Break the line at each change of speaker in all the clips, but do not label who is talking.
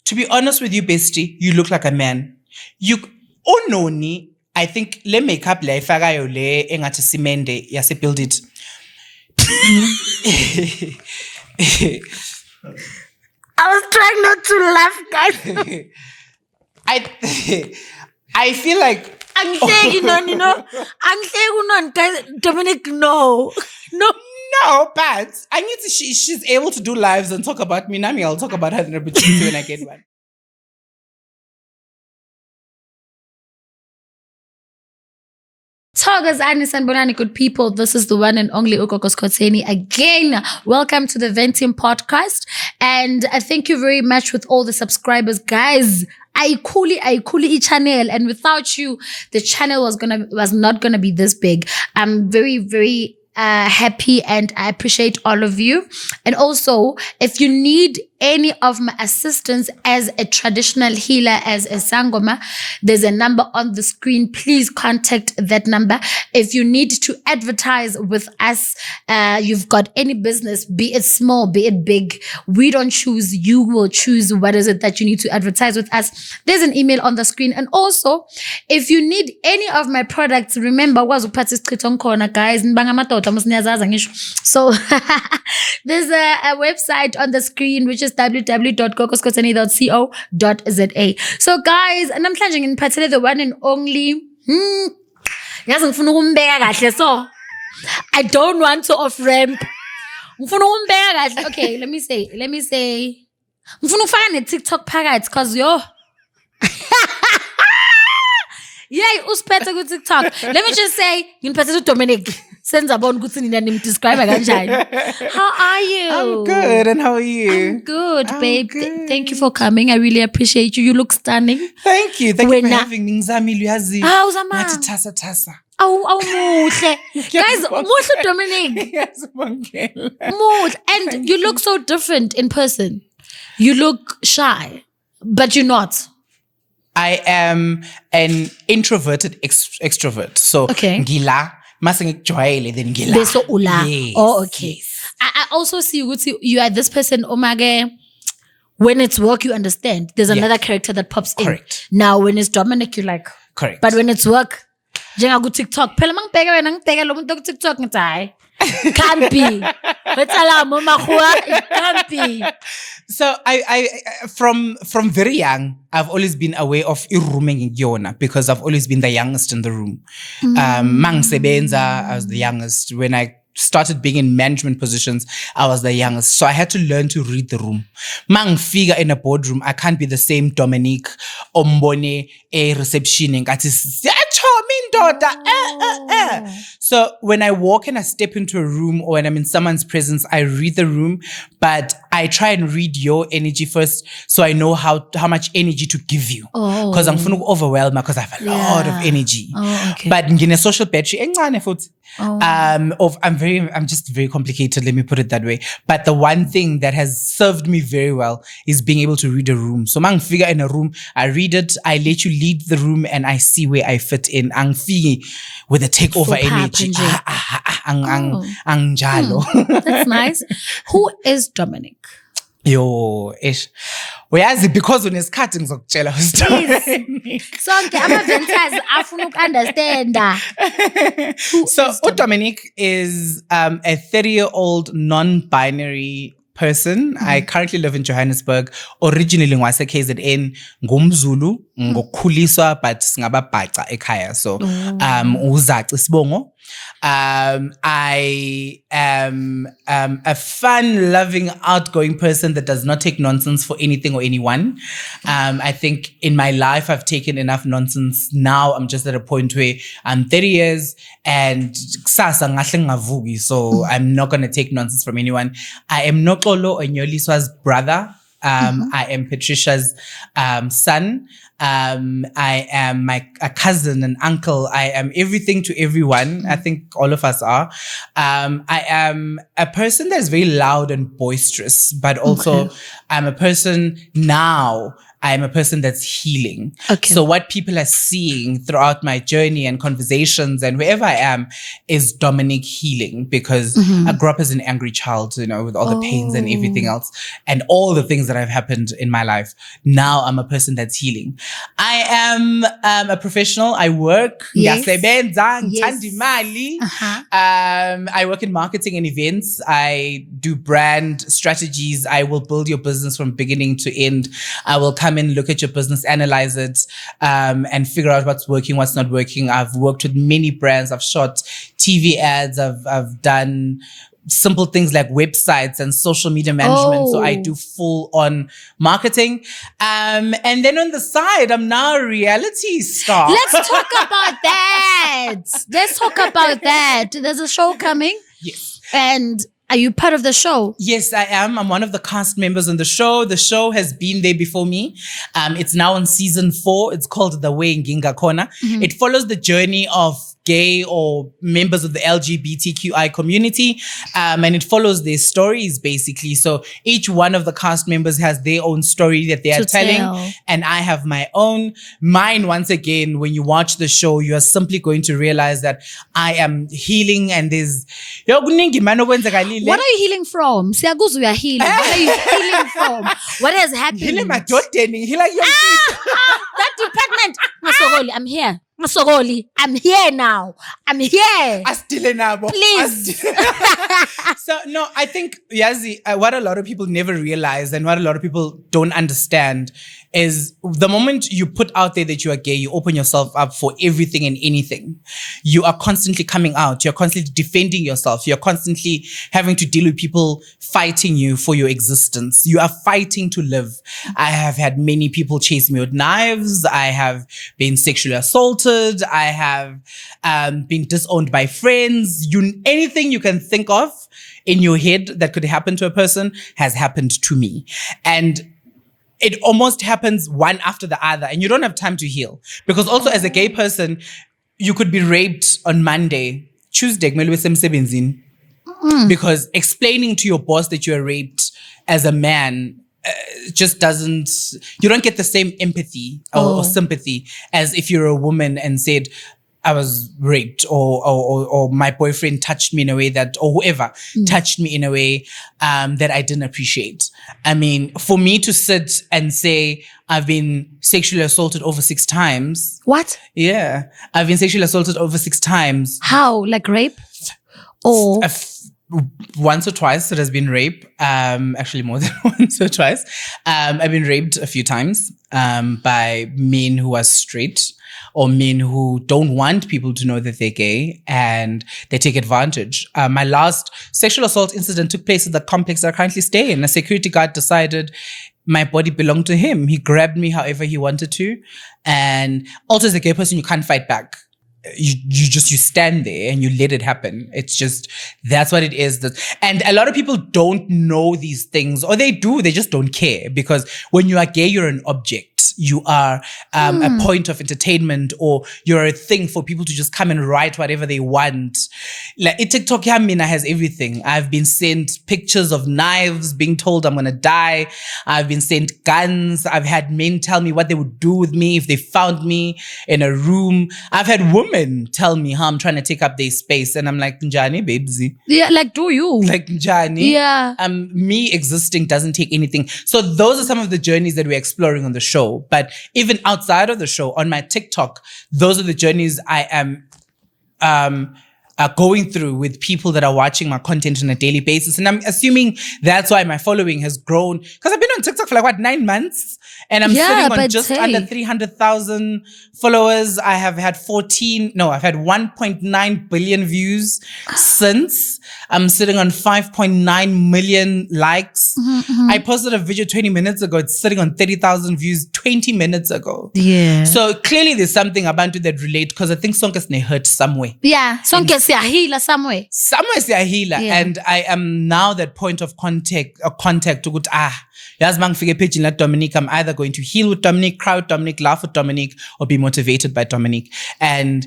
To be honest with you, bestie, you look like a man. Nonnie, I think le makeup le ifakayo le engathi simende yase build it.
I was trying not to laugh, guys.
I feel like
I'm saying, I'm saying, guys, Dominic, no.
No, but I need to. She's able to do lives and talk about me. Nami, I'll talk about her in a bit when I get one.
Thokozani sanibonani, good people. This is the one and only Consultation again. Welcome to the Venting podcast, and I thank you very much with all the subscribers, guys. I coolly channel, and without you, the channel was not gonna be this big. I'm very happy, and I appreciate all of you. And also, if you need any of my assistance as a traditional healer, as a sangoma, there's a number on the screen. Please contact that number. If you need to advertise with us, you've got any business, be it small, be it big, we don't choose. You will choose what is it that you need to advertise with us. There's an email on the screen. And also, if you need any of my products, remember, guys, so there's a website on the screen, which is www.kokoskotani.co.za. So guys, namhlanje nginiphathele the one and only yazi ngifuna ukumbeka kahle, so I don't want to off ramp. Ngifuna ukumbeka kahle. Okay, let me say ngifuna ufaka ne TikTok phakathi, cause yeah, usiphethe ku TikTok. Let me just say nginiphethe uDominic. Senza bona ukuthi nina nimdescribe kanjani. How are you?
I'm good, and how are you?
I'm good, babe. Thank you for coming. I really appreciate you. You look stunning.
Thank you for having me. Ngizamile uyazi.
Ngathi
tasa.
Awu muhle. Guys, muhle Dominic.
Yes, Mongela.
Muhle. And you look so different in person. You look shy, but you're not.
I am an introverted extrovert. So ngila masengikujwayele then ngila.
Beso ula.
Yes.
Oh, okay. Yes. I also see you are this person, Omage. When it's work, you understand. There's another character that pops in.
Correct.
Now, when it's Dominic, you like.
Correct.
But when it's work, jenga go TikTok. Phela mangibheka wena ngibheka lo muntu ku TikTok ngithi hayi. Can't be. It can't be.
So I from very young, I've always been aware of irumeng yona because I've always been the youngest in the room. Mangsebenza, I was the youngest. When I started being in management positions, I was the youngest. So I had to learn to read the room. Figure in a boardroom, I can't be the same Dominic, Ombone, a receptioning. So when I walk and I step into a room or when I'm in someone's presence, I read the room, but I try and read your energy first so I know how much energy to give you. Because I'm going to overwhelm because I have a lot of energy.
Okay.
But in a social battery, I'm just very complicated, let me put it that way. But the one thing that has served me very well is being able to read a room. So mang figure in a room, I read it, I let you lead the room and I see where I fit in. Ang figi with the takeover energy.
That's nice. Who is Dominic?
Because unesikhathi ngizokutshela
story. Sonke ama-venters afuna uku-understand.
So Dominic is a 30-year-old non-binary person. I currently live in Johannesburg. Originally ngwase KZN, ngumZulu, ngokukhuliswa but singababhaca ekhaya. So uzaci sibongo. I am a fun, loving, outgoing person that does not take nonsense for anything or anyone. I think in my life, I've taken enough nonsense. Now I'm just at a point where I'm 30 years and so I'm not going to take nonsense from anyone. I am Nokolo Onyoliswa's brother. I am Patricia's son. I am a cousin, an uncle. I am everything to everyone. I think all of us are. I am a person that's very loud and boisterous, but also I'm a person now I am a person that's healing.
Okay.
So what people are seeing throughout my journey and conversations and wherever I am is Dominic healing, because I grew up as an angry child, with all the pains and everything else and all the things that have happened in my life. Now I'm a person that's healing. I am a professional. I work.
Yes.
Ngiyasebenza,
Yes.
ngithanda imali. I work in marketing and events. I do brand strategies. I will build your business from beginning to end. I will come in, look at your business, analyze it, and figure out what's working, what's not working. I've worked with many brands. I've shot TV ads. I've done simple things like websites and social media management. So I do full on marketing. And then on the side, I'm now a reality star.
Let's talk about that. There's a show coming.
Yes.
And are you part of the show?
Yes, I am. I'm one of the cast members on the show. The show has been there before me. It's now on season 4. It's called The Way Nginga Khona. It follows the journey of gay or members of the LGBTQI community. And it follows their stories basically. So each one of the cast members has their own story that they are telling. And I have my own. Mine, once again, when you watch the show, you are simply going to realize that I am healing and there's...
What are you healing from? Siyakuza you are healing. What are you healing from? What has happened? That department. Masogoli, I'm here. Masogoli, I'm here now. I'm here. Please.
So, no, I think, Yazi, what a lot of people never realize and what a lot of people don't understand is the moment you put out there that you are gay, you open yourself up for everything and anything. You are constantly coming out. You're constantly defending yourself. You're constantly having to deal with people fighting you for your existence. You are fighting to live. I have had many people chase me with knives. I have been sexually assaulted. I have been disowned by friends. Anything you can think of in your head that could happen to a person has happened to me. And it almost happens one after the other and you don't have time to heal. Because also as a gay person, you could be raped on Monday, Tuesday, because explaining to your boss that you are raped as a man just doesn't, you don't get the same empathy or sympathy as if you're a woman and said, I was raped or my boyfriend touched me in a way that, or whoever touched me in a way that I didn't appreciate. I mean, for me to sit and say, I've been sexually assaulted over 6 times.
What?
Yeah. I've been sexually assaulted over 6 times.
How? Like rape? Or?
Once or twice it has been rape. Actually more than once or twice. I've been raped a few times by men who are straight, or men who don't want people to know that they're gay and they take advantage. My last sexual assault incident took place at the complex that I currently stay in. A security guard decided my body belonged to him. He grabbed me however he wanted to. And also as a gay person, you can't fight back. You stand there and you let it happen. It's just, that's what it is. And a lot of people don't know these things, or they do, they just don't care, because when you are gay, you're an object. You are a point of entertainment, or you're a thing for people to just come and write whatever they want. Like TikTok Yamina has everything. I've been sent pictures of knives, being told I'm gonna die. I've been sent guns. I've had men tell me what they would do with me if they found me in a room. I've had women tell me how I'm trying to take up their space, and I'm like, Njani, babesy.
Yeah, like, do you?
Like, Njani.
Yeah.
Me existing doesn't take anything. So those are some of the journeys that we're exploring on the show. But even outside of the show, on my TikTok, those are the journeys I am going through with people that are watching my content on a daily basis. And I'm assuming that's why my following has grown. Because I've been on TikTok for 9 months? And I'm sitting on just under 300,000 followers. I have had 1.9 billion views since. I'm sitting on 5.9 million likes. I posted a video 20 minutes ago. It's sitting on 30,000 views 20 minutes ago.
Yeah.
So clearly there's something about it that relate, because I think Sonke ne hurt somewhere.
Yeah. Sonke siya healer somewhere.
Somewhere siya healer. Yeah. And I am now that point of contact to go Yazi mangifike page in Dominic, I'm either going to heal with Dominic, cry with Dominic, laugh with Dominic, or be motivated by Dominic. And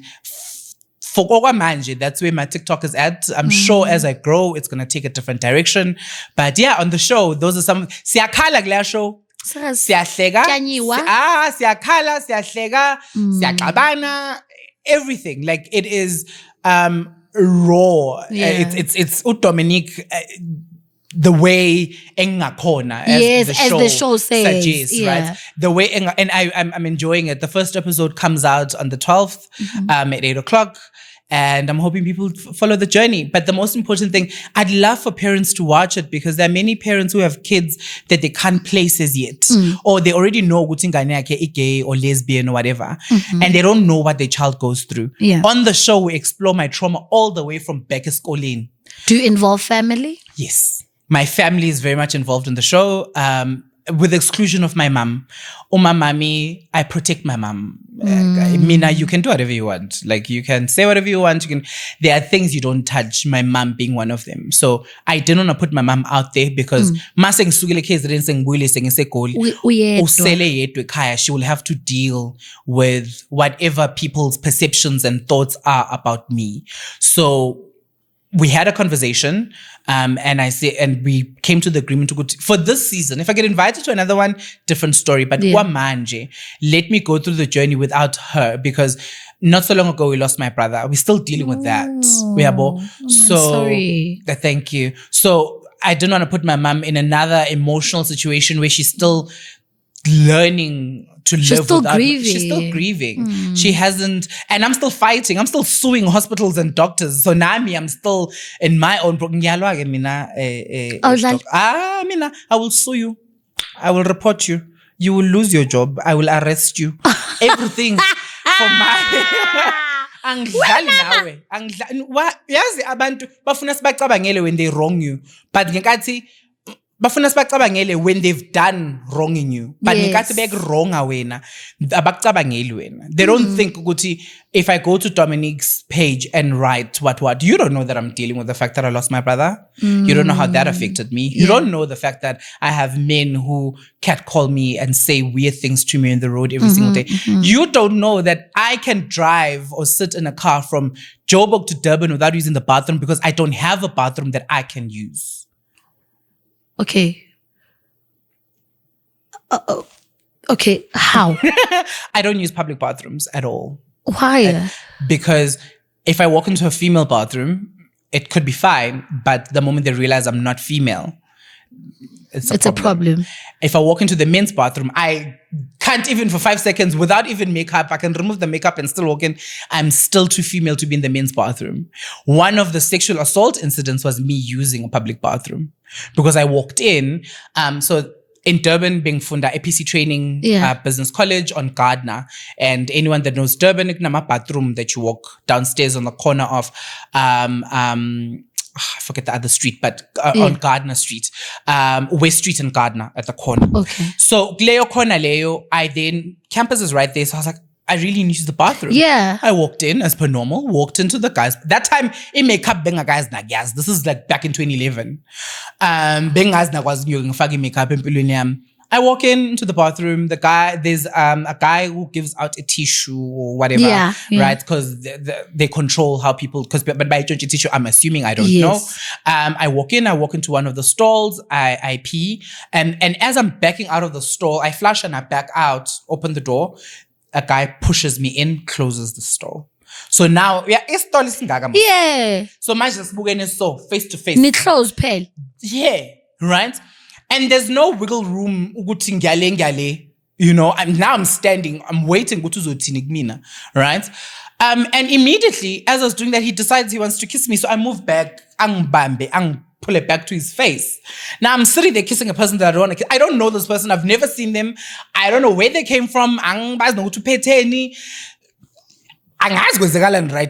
for Manje, that's where my TikTok is at. I'm sure as I grow, it's going to take a different direction. But yeah, on the show, those are some... Siyakhala kula show.
Serious.
siyahleka,
Kyanyiwa.
siyakhala, siyahleka, siyaxabana, everything. Like it is raw.
Yeah.
It's Dominic. The way engakhona, as the show suggests,
yeah.
right? The way and I'm enjoying it. The first episode comes out on the 12th at 8:00. And I'm hoping people follow the journey. But the most important thing, I'd love for parents to watch it because there are many parents who have kids that they can't place as yet. Or they already know gay or lesbian or whatever. And they don't know what their child goes through.
Yeah.
On the show, we explore my trauma all the way from back schooling.
Do you involve family?
Yes. My family is very much involved in the show. With the exclusion of my mom. My mommy, I protect my mom. Mina, you can do whatever you want. Like you can say whatever you want. There are things you don't touch, my mom being one of them. So I didn't want to put my mom out there because she will have to deal with whatever people's perceptions and thoughts are about me. So we had a conversation, and we came to the agreement to go for this season. If I get invited to another one, different story. But manje, let me go through the journey without her because not so long ago we lost my brother. We're still dealing with that. So
sorry.
Thank you. So I didn't want to put my mom in another emotional situation where she's still learning to live without
grieving.
She's still grieving. She hasn't, and I'm still fighting. I'm still suing hospitals and doctors. So now I'm still in my own I will sue you. I will report you. You will lose your job. I will arrest you. Everything for my angidlali nawe. Yazi abantu bafuna sibacabangele when they wrong you. But ngenkathi bafuna sibacabangele when they've done wronging you. But ngenkathi bekuwronga wena, abakucabangeli wena. They don't think ukuthi if I go to Dominic's page and write what, you don't know that I'm dealing with the fact that I lost my brother. You don't know how that affected me. You don't know the fact that I have men who catcall me and say weird things to me on the road every single day. You don't know that I can drive or sit in a car from Joburg to Durban without using the bathroom because I don't have a bathroom that I can use.
Okay. Okay. How?
I don't use public bathrooms at all.
Why?
Because if I walk into a female bathroom, it could be fine. But the moment they realize I'm not female, it's a problem. If I walk into the men's bathroom, I can't even for 5 seconds without even makeup. I can remove the makeup and still walk in. I'm still too female to be in the men's bathroom. One of the sexual assault incidents was me using a public bathroom because I walked in. So in Durban, being funda APC training, business college on Gardner. And anyone that knows Durban, it's a bathroom that you walk downstairs on the corner of, I forget the other street, but on Gardner Street, West Street and Gardner at the corner.
Okay.
So Leo corner Leo, campus is right there. So I was like, I really need to use the bathroom.
Yeah.
I walked in as per normal, walked into the guys. That time, in makeup, benga guys na gas. This is like back in 2011. Benga guys na was using fagi makeup in Piluniam. I walk into the bathroom. There's a guy who gives out a tissue or whatever, right? Because they control how people. But by tissue, I'm assuming I don't know. I walk into one of the stalls. I pee, and as I'm backing out of the stall, I flush and I back out. Open the door. A guy pushes me in, closes the stall. So now, stall is
yeah.
So much just so face to face.
Ni close pale.
Yeah, right. And there's no wiggle room. You know, I'm standing. I'm waiting. Right. And immediately, as I was doing that, he decides he wants to kiss me. So I move back. Pull it back to his face. Now I'm sitting there kissing a person that I don't want to kiss. I don't know this person. I've never seen them. I don't know where they came from. Right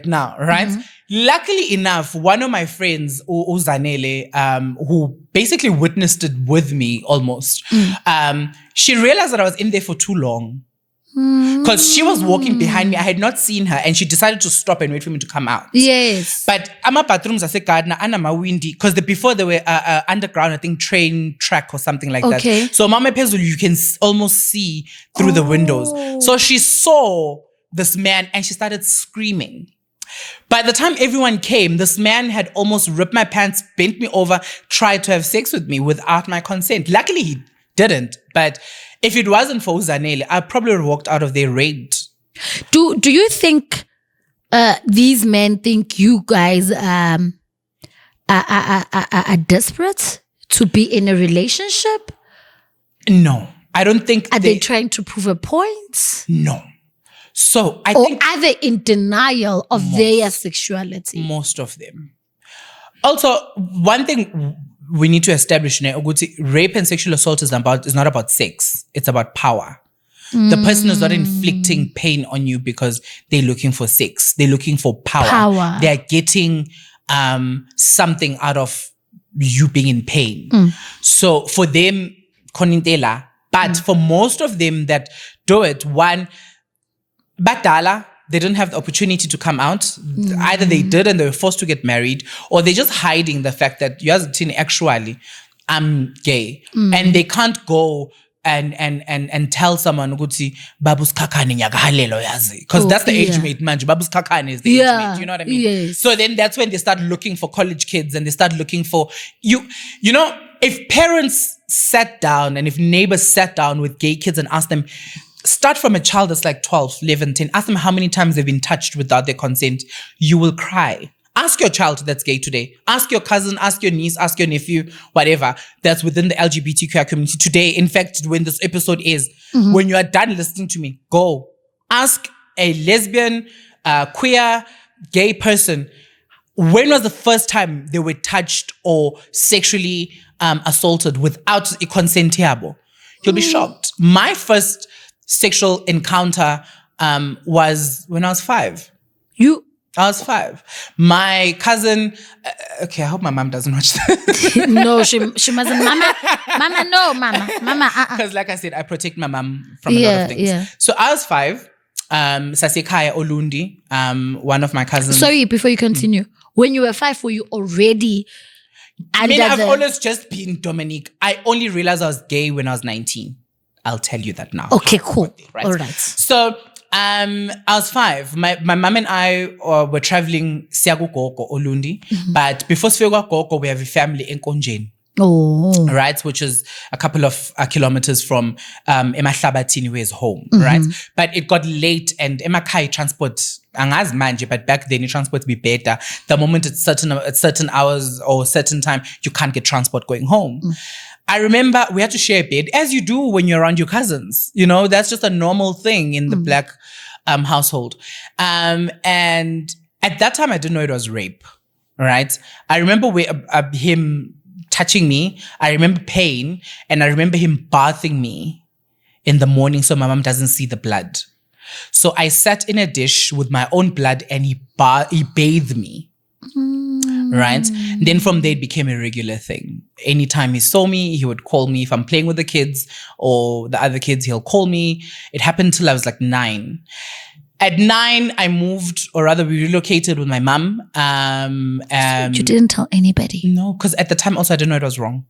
now, right? Luckily enough, one of my friends, Uzanele, who basically witnessed it with me almost, she realized that I was in there for too long. Because she was walking behind me. I had not seen her and she decided to stop and wait for me to come out.
Yes.
But ama bathrooms are Gardner and ama windy because before they were underground, I think train track or something like that. So Mama Pezul, you can almost see through the windows. So she saw this man and she started screaming. By the time everyone came, this man had almost ripped my pants, bent me over, tried to have sex with me without my consent. Luckily, he didn't. But if it wasn't for Uzanele, I probably would have walked out of there raped.
Do you think these men think you guys are desperate to be in a relationship?
No, I don't think.
Are they trying to prove a point?
No. So I
or
think.
Are they in denial of their sexuality?
Most of them. Also, one thing we need to establish now, rape and sexual assault is not about sex. It's about power. The person is not inflicting pain on you because they're looking for sex. They're looking for power. They're getting something out of you being in pain. So for them, konintela, but for most of them that do it, one, badala, they didn't have the opportunity to come out. Either they did and they were forced to get married, or they're just hiding the fact that actually, I'm gay. And they can't go and tell someone ukuthi babus kakani nyagahalelo yazi, because that's the age mate manje. Babus kakani is the age mate, you know what I mean?
Yes.
So then that's when they start looking for college kids, and they start looking for you know, if parents sat down and if neighbors sat down with gay kids and asked them, start from a child that's like 12, 11, 10, ask them how many times they've been touched without their consent, you will cry. Ask your child that's gay today. Ask your cousin, ask your niece, ask your nephew, whatever, that's within the LGBTQI community today. In fact, when this episode is, when you are done listening to me, go ask a lesbian, queer, gay person, when was the first time they were touched or sexually assaulted without a consent? You'll be shocked. My first sexual encounter was when I was 5. I was 5. My cousin, okay, I hope my mom doesn't watch that.
No, she mustn't. Mama, no, mama.
Because like I said, I protect my mom from a lot of things.
Yeah.
So I was 5. Sasekaya Olundi, one of my cousins.
Sorry, before you continue. When you were 5, were you already
I mean, I've always just been Dominic. I only realized I was gay when I was 19. I'll tell you that now.
Okay, cool.
Right?
All right.
So, I was 5. My mom and I were traveling Siago Goko, Olundi. But before Siago Goko, we have a family in Konjeni.
Oh.
Right, which is a couple of kilometers from Emahlabatini, where his home, right? But it got late, and Emakai transport angaz manje, but back then transport be better. The moment it's certain hours or certain time, you can't get transport going home. I remember we had to share a bed, as you do when you're around your cousins. You know, that's just a normal thing in the black household. And at that time, I didn't know it was rape, right? I remember him touching me. I remember pain, and I remember him bathing me in the morning so my mom doesn't see the blood. So I sat in a dish with my own blood, and he bathed me. Right? Then from there, it became a regular thing. Anytime he saw me, he would call me. If I'm playing with the kids or the other kids, he'll call me. It happened till I was like 9. At 9, I moved, or rather we relocated with my mum.
So you didn't tell anybody?
No, because at the time also I didn't know it was wrong.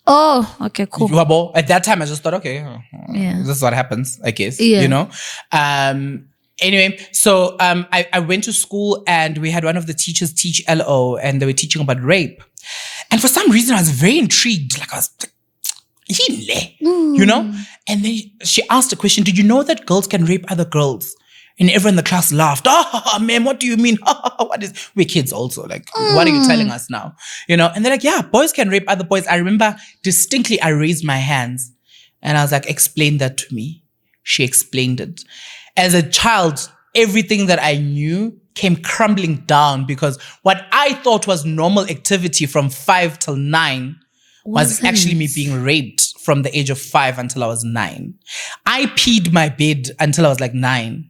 Oh, okay, cool.
At that time I just thought, okay, this is what happens, I guess, you know? Anyway, so I went to school, and we had one of the teachers teach LO, and they were teaching about rape. And for some reason I was very intrigued. Like I was like, you know? And then she asked a question, did you know that girls can rape other girls? And everyone in the class laughed. Oh, ma'am, what do you mean? We're kids also. Like, what are you telling us now? You know? And they're like, yeah, boys can rape other boys. I remember distinctly I raised my hands and I was like, explain that to me. She explained it. As a child, everything that I knew came crumbling down, because what I thought was normal activity from 5 till 9 was actually me being raped from the age of 5 until I was 9. I peed my bed until I was like 9.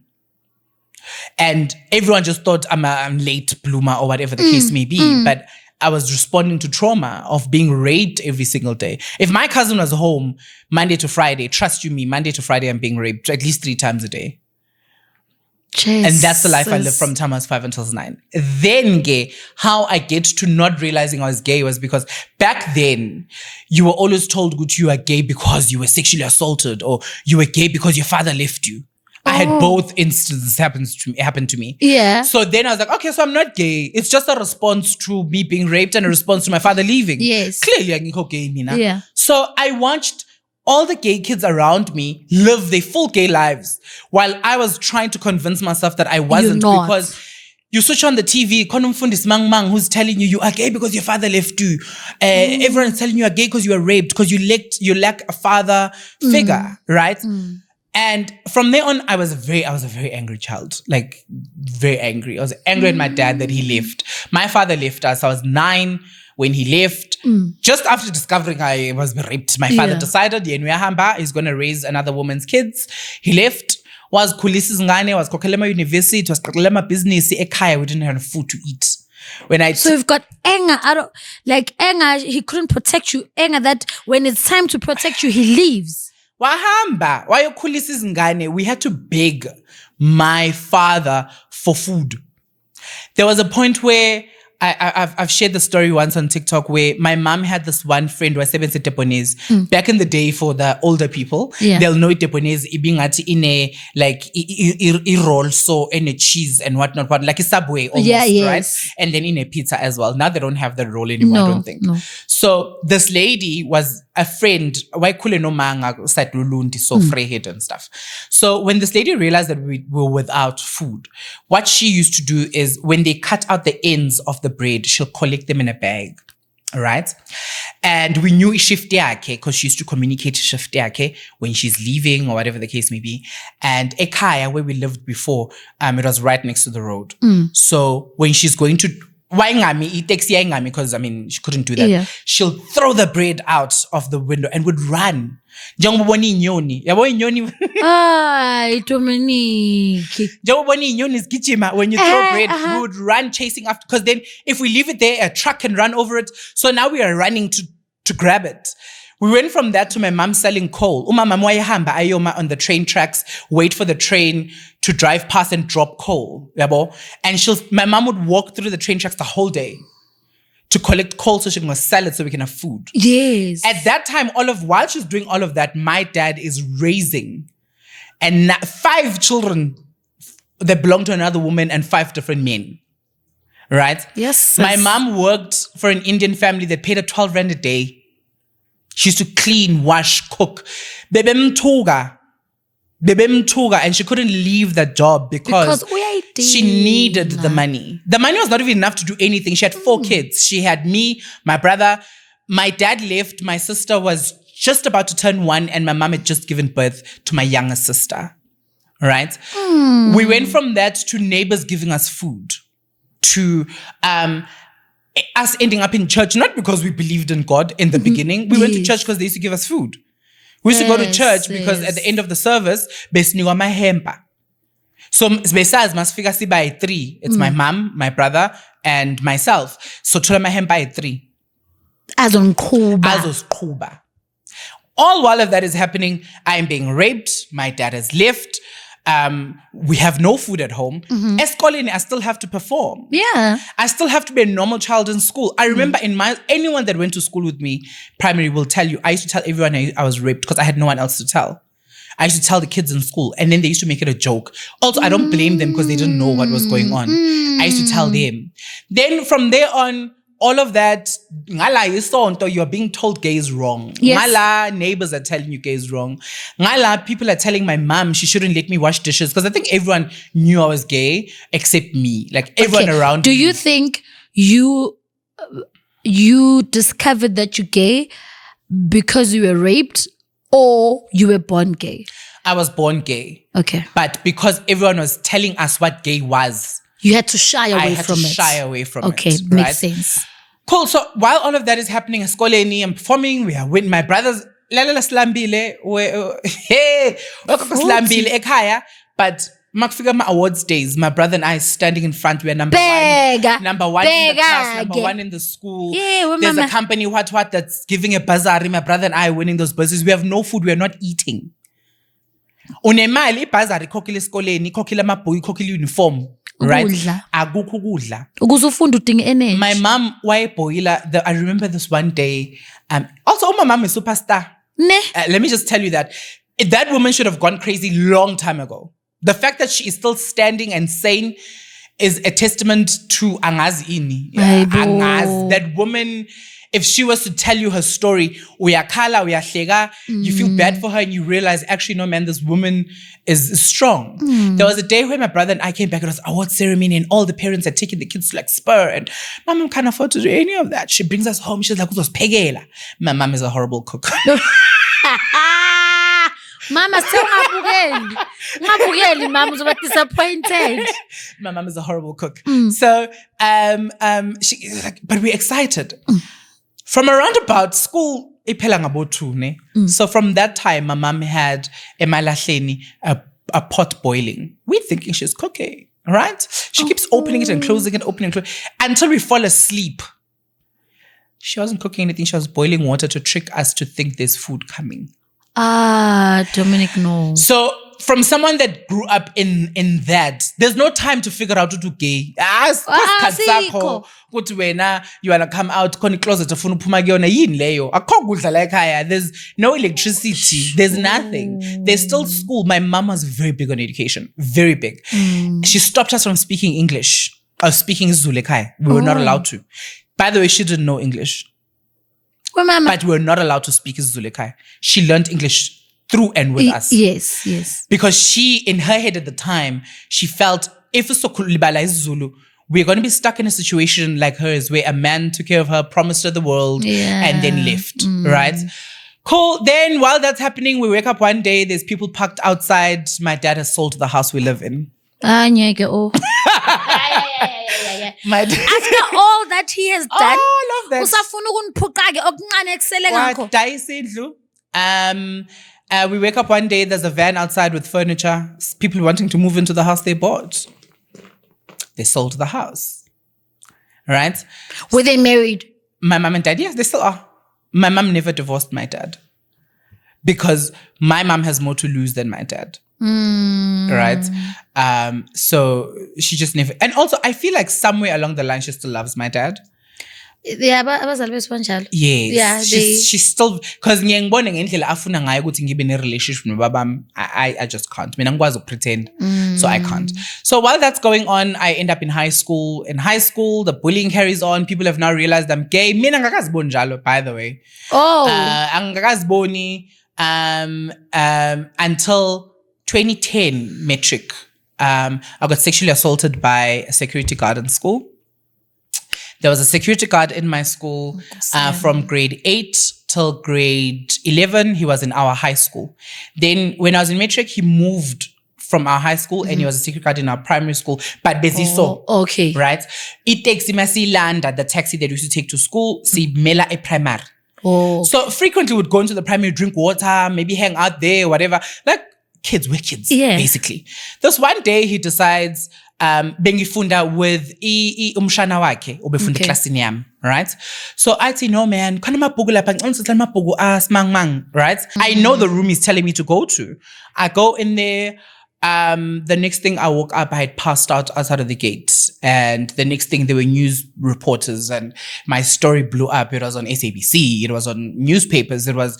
And everyone just thought I'm late bloomer or whatever the case may be. But I was responding to trauma of being raped every single day. If my cousin was home Monday to Friday, trust you me, Monday to Friday I'm being raped at least 3 times a day. Jesus. And that's the life I lived from time I was 5 until 9. Then gay, how I get to not realizing I was gay was because back then you were always told that you are gay because you were sexually assaulted, or you were gay because your father left you. I had both instances happen to me.
Yeah.
So then I was like, okay, so I'm not gay. It's just a response to me being raped and a response to my father leaving.
Yes.
Clearly, I'm gay, Mina.
Yeah.
So I watched all the gay kids around me live their full gay lives while I was trying to convince myself that I wasn't,
You're not.
because you switch on the TV, konumfundis mang who's telling you are gay because your father left you. Everyone's telling you are gay because you were raped, because you lack a father figure, right? And from there on, I was a very angry child, like very angry. I was angry at my dad that he left. My father left us. I was 9 when he left. Just after discovering I was raped, my father decided he's going to raise another woman's kids. He left. Was khulisa izingane, was khokhela university, was khokhela business ekhaya. We didn't have food to eat.
So you've got anger, anger, he couldn't protect you. Anger that when it's time to protect you, he leaves.
Wahamba, why you khulisa izingane? We had to beg my father for food. There was a point where I've shared the story once on TikTok where my mom had this one friend who was Deponese. Back in the day, for the older people, they'll know Deponese ibingati in a roll, so in a cheese and whatnot, like a Subway almost, right? And then in a pizza as well. Now they don't have that roll anymore, I don't think.
No.
So this lady was a friend, why no manga so freehead and stuff. So when this lady realized that we were without food, what she used to do is when they cut out the ends of the bread, she'll collect them in a bag. All right. And we knew shift yake because she used to communicate to shift yake when she's leaving or whatever the case may be. And Ekaya, where we lived before, it was right next to the road. So when she's going to because she couldn't do that. She'll throw the bread out of the window and would run. Dominic.
Dominic.
When you throw bread, we would run chasing after, because then if we leave it there, a truck can run over it. So now we are running to grab it. We went from that to my mom selling coal. Ayoma on the train tracks, wait for the train to drive past and drop coal. And my mom would walk through the train tracks the whole day to collect coal so she can sell it so we can have food.
Yes.
At that time, while she's doing all of that, my dad is raising 5 children that belong to another woman and 5 different men. Right?
Yes.
My mom worked for an Indian family that paid her 12 rand a day. She used to clean, wash, cook. Bebemtuga. And she couldn't leave that job because she needed the money. The money was not even enough to do anything. She had 4 kids. She had me, my brother. My dad left. My sister was just about to turn 1 and my mom had just given birth to my younger sister. Right? We went from that to neighbors giving us food, to us ending up in church, not because we believed in God in the beginning. We went to church because they used to give us food. We used to go to church because at the end of the service, besniwa mahempa. So besaz masfika si by 3. It's my mom, my brother, and myself. So tula mahempa at 3.
As on Kuba.
All while of that is happening, I am being raped. My dad has left. We have no food at home. Eskoleni, I still have to perform.
Yeah.
I still have to be a normal child in school. I remember anyone that went to school with me, primary, will tell you, I used to tell everyone I was raped because I had no one else to tell. I used to tell the kids in school and then they used to make it a joke. Also, I don't blame them because they didn't know what was going on. I used to tell them. Then from there on, all of that, you're being told gay is wrong.
Yes.
Neighbors are telling you gay is wrong. People are telling my mom she shouldn't let me wash dishes because I think everyone knew I was gay except me. Like everyone around
Do
me.
you think you discovered that you're gay because you were raped or you were born gay?
I was born gay.
Okay.
But because everyone was telling us what gay was,
you had to shy away from it.
Shy away from it.
Okay, makes sense.
Cool. So while all of that is happening, Eskoleni, I'm performing. We are with my brothers. Slambile, ekhaya. But makfika ma awards days, my brother and I standing in front. We are number 1. Number 1 in the class, number 1 in the school.
Yeah,
there's a company what that's giving a bazaar. My brother and I are winning those buzzers. We have no food. We are not eating. Unemali bazaar kokile eskoleni, kokile mabhuku, kokile uniform. Right? Akukho kudla.
Ukuzufunda udinga energy.
My mom, I remember this one day. Also, my mom is superstar. Let me just tell you that woman should have gone crazy long time ago. The fact that she is still standing and sane is a testament to Angazi Ini. Angaz. That woman if she was to tell you her story, uyakhala, uyahleka, you feel bad for her and you realize, actually, no, man, this woman is strong. There was a day where my brother and I came back and it was award ceremony and all the parents had taken the kids to like Spur and my mom can't afford to do any of that. She brings us home. She's like, my mom is a horrible cook.
Mama, still ngabukeli, mama, uzoba disappointed.
My mom is a horrible cook. So, she's like, but we're excited. From around about school, iphela ngabo 2, ne? So from that time, my mom had emalahleni a pot boiling. We're thinking she's cooking, right? She keeps opening it and closing it, opening and closing, until we fall asleep. She wasn't cooking anything. She was boiling water to trick us to think there's food coming.
Dominic, no.
So from someone that grew up in that, there's no time to figure out to do gay. You wanna come out, closet there's no electricity, there's nothing. There's still school. My mom was very big on education, very big. She stopped us from speaking English or speaking Zulu. We were not allowed to. By the way, she didn't know English. But we're not allowed to speak Zulu. She learned English through and with us.
Yes, yes.
Because she, in her head at the time, she felt, if libala is Zulu, we're going to be stuck in a situation like hers where a man took care of her, promised her the world, and then left, right? Cool. Then while that's happening, we wake up one day, there's people parked outside. My dad has sold the house we live in.
After all that he has done,
I love that. We wake up one day, there's a van outside with furniture, people wanting to move into the house they bought. They sold the house. Right?
Were they married?
My mom and dad, yes, they still are. My mom never divorced my dad because my mom has more to lose than my dad. Right? So she just never, and also I feel like somewhere along the line she still loves my dad.
Yeah, but I was always one child.
Yes.
Yeah,
she's still, because ngiyangibona ngendlela afuna ngayo ukuthi ngibe ne relationship nobaba, I just can't. Mina ngikwazi ukupretend, so I can't. So while that's going on, I end up in high school. In high school, the bullying carries on. People have now realized I'm gay. Mina ngakaziboni njalo, by the way. Angakaziboni until 2010 metric. I got sexually assaulted by a security guard in school. There was a security guard in my school from grade 8 till grade 11. He was in our high school. Then when I was in metric, he moved from our high school and he was a security guard in our primary school. But Beziso,
okay,
right? It takes him as he landed the taxi that we used to take to school. See Mela e primary. So frequently would go into the primary, drink water, maybe hang out there, whatever. Like kids, we're kids, basically. This one day he decides, bengifunda with umshana wake ubefunda klasini yami, right? So I say, no man, kana mabhuku lapha ngicela mabhuku mang, right? I know the room he's telling me to go to. I go in there. The next thing I woke up, I had passed out outside of the gate. And the next thing there were news reporters and my story blew up. It was on SABC. It was on newspapers. It was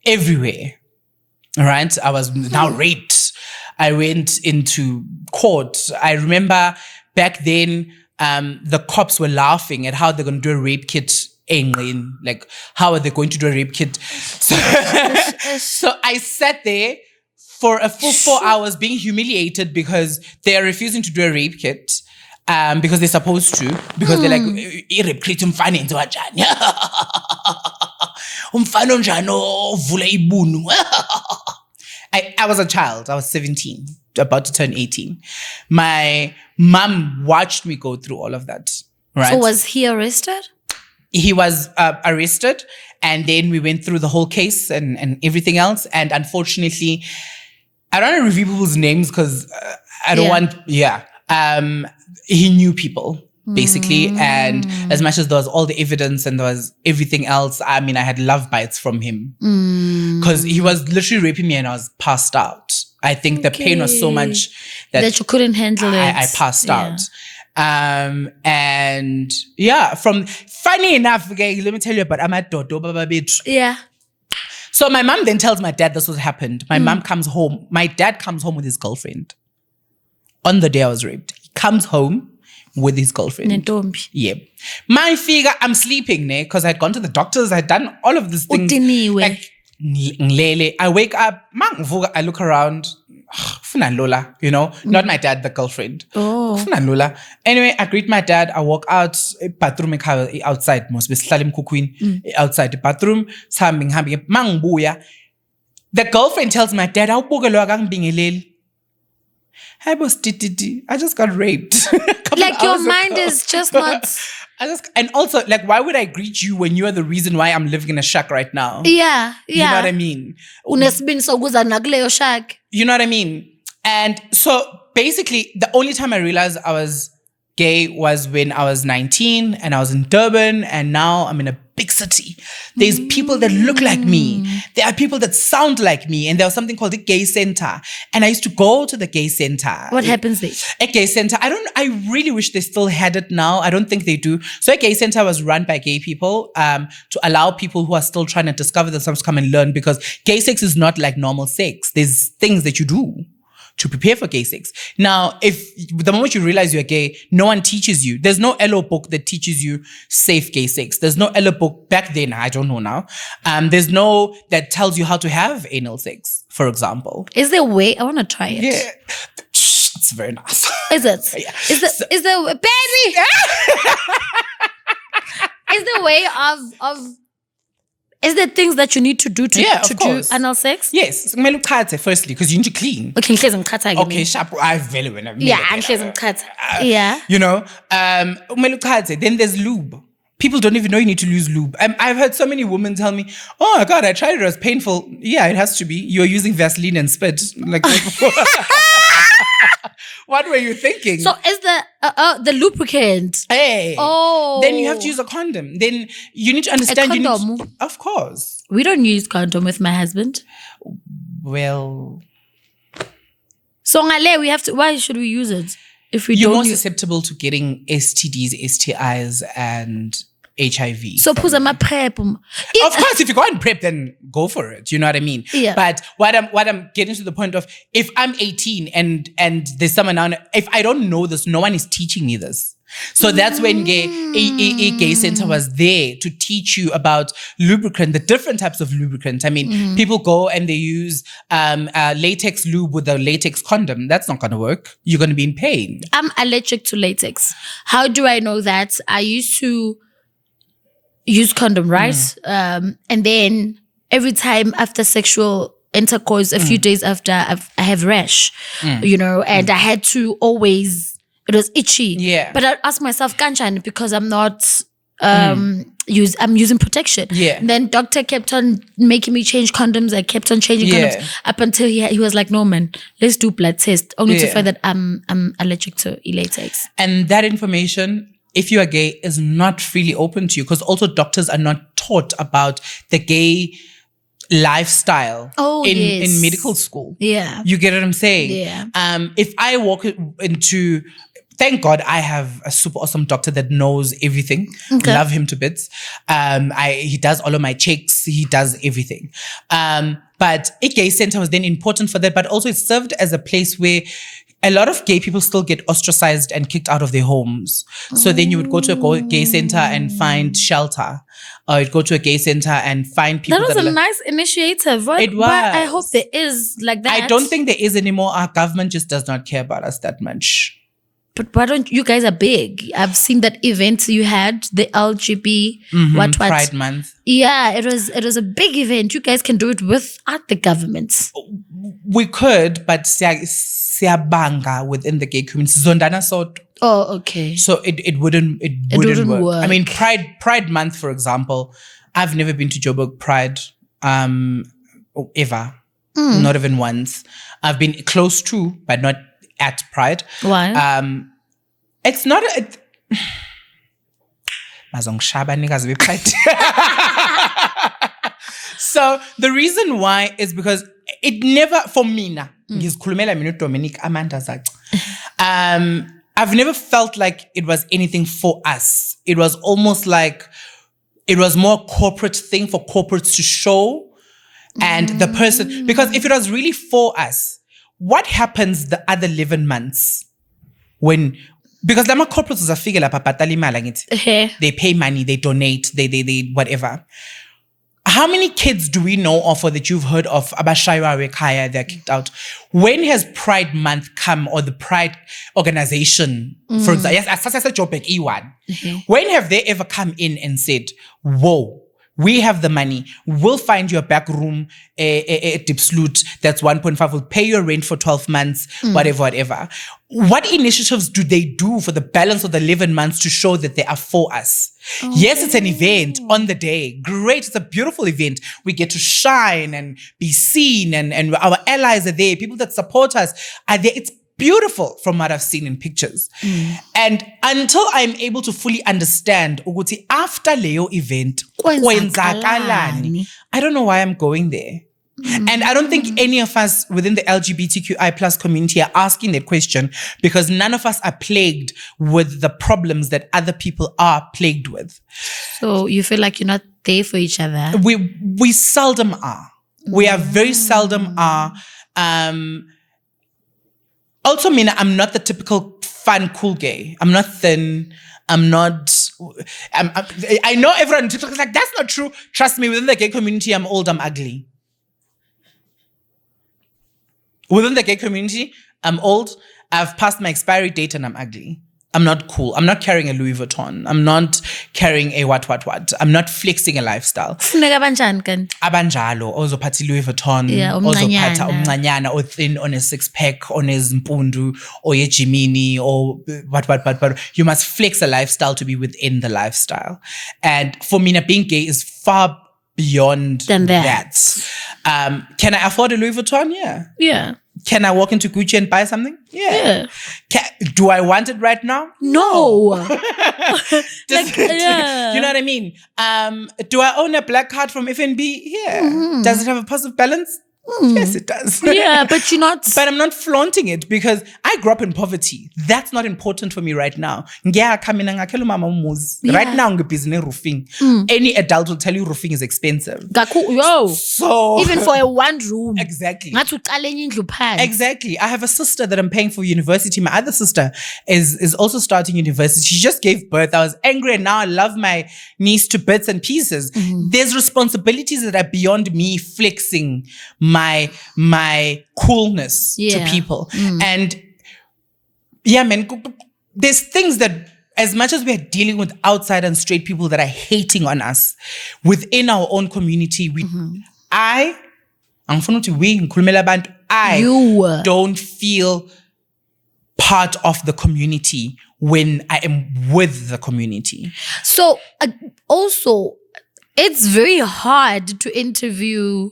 everywhere. Right? I was now raped. I went into court. I remember back then, the cops were laughing at how they're going to do a rape kit. Like, how are they going to do a rape kit? So I sat there for a full 4 hours being humiliated because they are refusing to do a rape kit. Because they're supposed to. Because they're like, rape kit umfana into ajani. Umfana njano vula ibunu. I was a child. I was 17, about to turn 18. My mom watched me go through all of that. Right?
So was he arrested?
He was arrested. And then we went through the whole case and everything else. And unfortunately, I don't want to reveal people's names because I don't want, he knew people. Basically, and as much as there was all the evidence and there was everything else, I mean, I had love bites from him because he was literally raping me and I was passed out. I think the pain was so much that
you couldn't handle it.
I passed out. And yeah, from funny enough, okay, let me tell you about Amadodo Baba Bitch.
Yeah.
So my mom then tells my dad this was happened. My mom comes home. My dad comes home with his girlfriend on the day I was raped. He comes home with his girlfriend.
Nentombi.
Yeah. My figure, I'm sleeping, ne? Because I'd gone to the doctors, I'd done all of these things.
Udiniwe.
Like, ngilele. I wake up, I look around, funa Lola, you know? Not my dad, the girlfriend.
Oh.
Funa Lola. Anyway, I greet my dad, I walk out, bathroom outside, most beslalim kukwin, outside the bathroom, sambing, mangbuya. The girlfriend tells my dad, I just got raped.
Like your mind is just not.
And also, like, why would I greet you when you are the reason why I'm living in a shack right now?
Yeah.
You know what I mean?
Unesbin sokuza nakuleyo shack.
You know what I mean? And so basically, the only time I realized I was gay was when I was 19 and I was in Durban, and now I'm in a big city. There's people that look like me. There are people that sound like me. And there was something called the gay center. And I used to go to the gay center.
What happens there?
A gay center. I really wish they still had it now. I don't think they do. So a gay center was run by gay people to allow people who are still trying to discover themselves to come and learn, because gay sex is not like normal sex. There's things that you do to prepare for gay sex. Now, if the moment you realize you're gay, no one teaches you. There's no ELO book that teaches you safe gay sex. There's no ELO book back then. I don't know now. There's no that tells you how to have anal sex, for example.
Is there a way? I want to try it.
Yeah. It's very nice.
Is it?
Yeah.
Is the baby? Is the way of is there things that you need to do to do anal sex?
Yes. Kumele uqhathe firstly, because you need to clean.
Okay, ngihlezi ngikhatha ke
Okay,
mina.
sharp. I value when I'm
Yeah, ngihlezi ngikhatha. Yeah.
You know, kumele uqhathe. Then there's lube. People don't even know you need to use lube. I've heard so many women tell me, "Oh my God, I tried it. It was painful." Yeah, it has to be. You're using Vaseline and spit. Like, what were you thinking?
So is the lubricant?
Hey.
Oh.
Then you have to use a condom. Then you need to understand.
A condom?
Of course.
We don't use condom with my husband.
Well,
So ngale, we have to. Why should we use it if we
you're
don't?
more susceptible to getting STDs, STIs, and HIV.
So phuza ma prep.
Of course, if you go and prep, then go for it. You know what I mean?
Yeah.
But what I'm getting to the point of, if I'm 18 and there's someone on, if I don't know this, no one is teaching me this. So that's when a gay center was there to teach you about lubricant, the different types of lubricant. I mean, people go and they use latex lube with a latex condom. That's not going to work. You're going to be in pain.
I'm allergic to latex. How do I know that? I used to use condom, right? And then every time after sexual intercourse, a few days after, I have rash, you know, and I had to always, it was itchy.
Yeah.
But I ask myself, kanchan, because I'm not, I'm using protection.
Yeah.
And then doctor kept on making me change condoms. I kept on changing condoms up until he was like, no man, let's do blood test, only to find that I'm allergic to latex.
And that information, if you are gay, is not freely open to you, because also doctors are not taught about the gay lifestyle in medical school.
Yeah.
You get what I'm saying?
Yeah.
If I walk into, thank God I have a super awesome doctor that knows everything.
Okay.
Love him to bits. He does all of my checks. He does everything. But a gay center was then important for that, but also it served as a place where a lot of gay people still get ostracized and kicked out of their homes. So then you would go to a gay center and find shelter. Or you'd go to a gay center and find people
that was a nice initiative. It was. But I hope there is like that.
I don't think there is anymore. Our government just does not care about us that much.
But why don't you guys are big? I've seen that event you had, the LGB what
Pride Month.
Yeah, it was a big event. You guys can do it without the government.
We could, but siyabanga within the gay community. Zondana sort.
Oh, okay.
So it wouldn't work. I mean, Pride Month, for example, I've never been to Joburg Pride ever. Not even once. I've been close to, but not at Pride.
Why?
It's not So the reason why is because it never, for me, Dominic, Amandah, I've never felt like it was anything for us. It was almost like it was more corporate thing for corporates to show and the person, because if it was really for us, what happens the other 11 months when because lama corporates uzafika lapha bhatala imali ngithi. They pay money, they donate, they whatever. How many kids do we know of or that you've heard of abashaywa wekhaya, they're kicked out? When has Pride Month come, or the Pride organization, for example, yes, when have they ever come in and said, whoa, we have the money, we'll find you a back room, a Dipsloot that's 1.5, we'll pay your rent for 12 months, whatever. What initiatives do they do for the balance of the 11 months to show that they are for us? Yes, it's an event on the day. Great, it's a beautiful event. We get to shine and be seen, and our allies are there, people that support us are there. It's beautiful from what I've seen in pictures. And until I'm able to fully understand ukuthi after Leo event, kwenzakalani, I don't know why I'm going there. And I don't think any of us within the LGBTQI plus community are asking that question, because none of us are plagued with the problems that other people are plagued with.
So you feel like you're not there for each other?
We seldom are. We are very seldom are. Also, Mina, I'm not the typical fun, cool gay. I'm not thin. I'm not. I know everyone on TikTok is like, that's not true. Trust me, within the gay community, I'm old, I'm ugly. Within the gay community, I'm old. I've passed my expiry date and I'm ugly. I'm not cool. I'm not carrying a Louis Vuitton. I'm not carrying a what. I'm not flexing a lifestyle. Abanjalo, ozophathi Louis Vuitton, ozophatha umncanyana, or thin on a six-pack, on his mpundu, or ye Jimini, or what. You must flex a lifestyle to be within the lifestyle. And for me, being gay is far beyond that. Can I afford a Louis Vuitton? Yeah. Can I walk into Gucci and buy something? Yeah. Do I want it right now?
No.
You know what I mean? Do I own a black card from FNB? Yeah. Does it have a positive balance? Yes, it does.
Yeah, but you're not.
But I'm not flaunting it because I grew up in poverty. That's not important for me right now. Right now, I'm busy roofing. Any adult will tell you roofing is expensive. So
even for a one room.
Exactly. Exactly. I have a sister that I'm paying for university. My other sister is also starting university. She just gave birth. I was angry, and now I love my niece to bits and pieces. There's responsibilities that are beyond me flexing my coolness to people. And yeah, man, there's things that, as much as we're dealing with outside and straight people that are hating on us within our own community, I don't feel part of the community when I am with the community.
So also, it's very hard to interview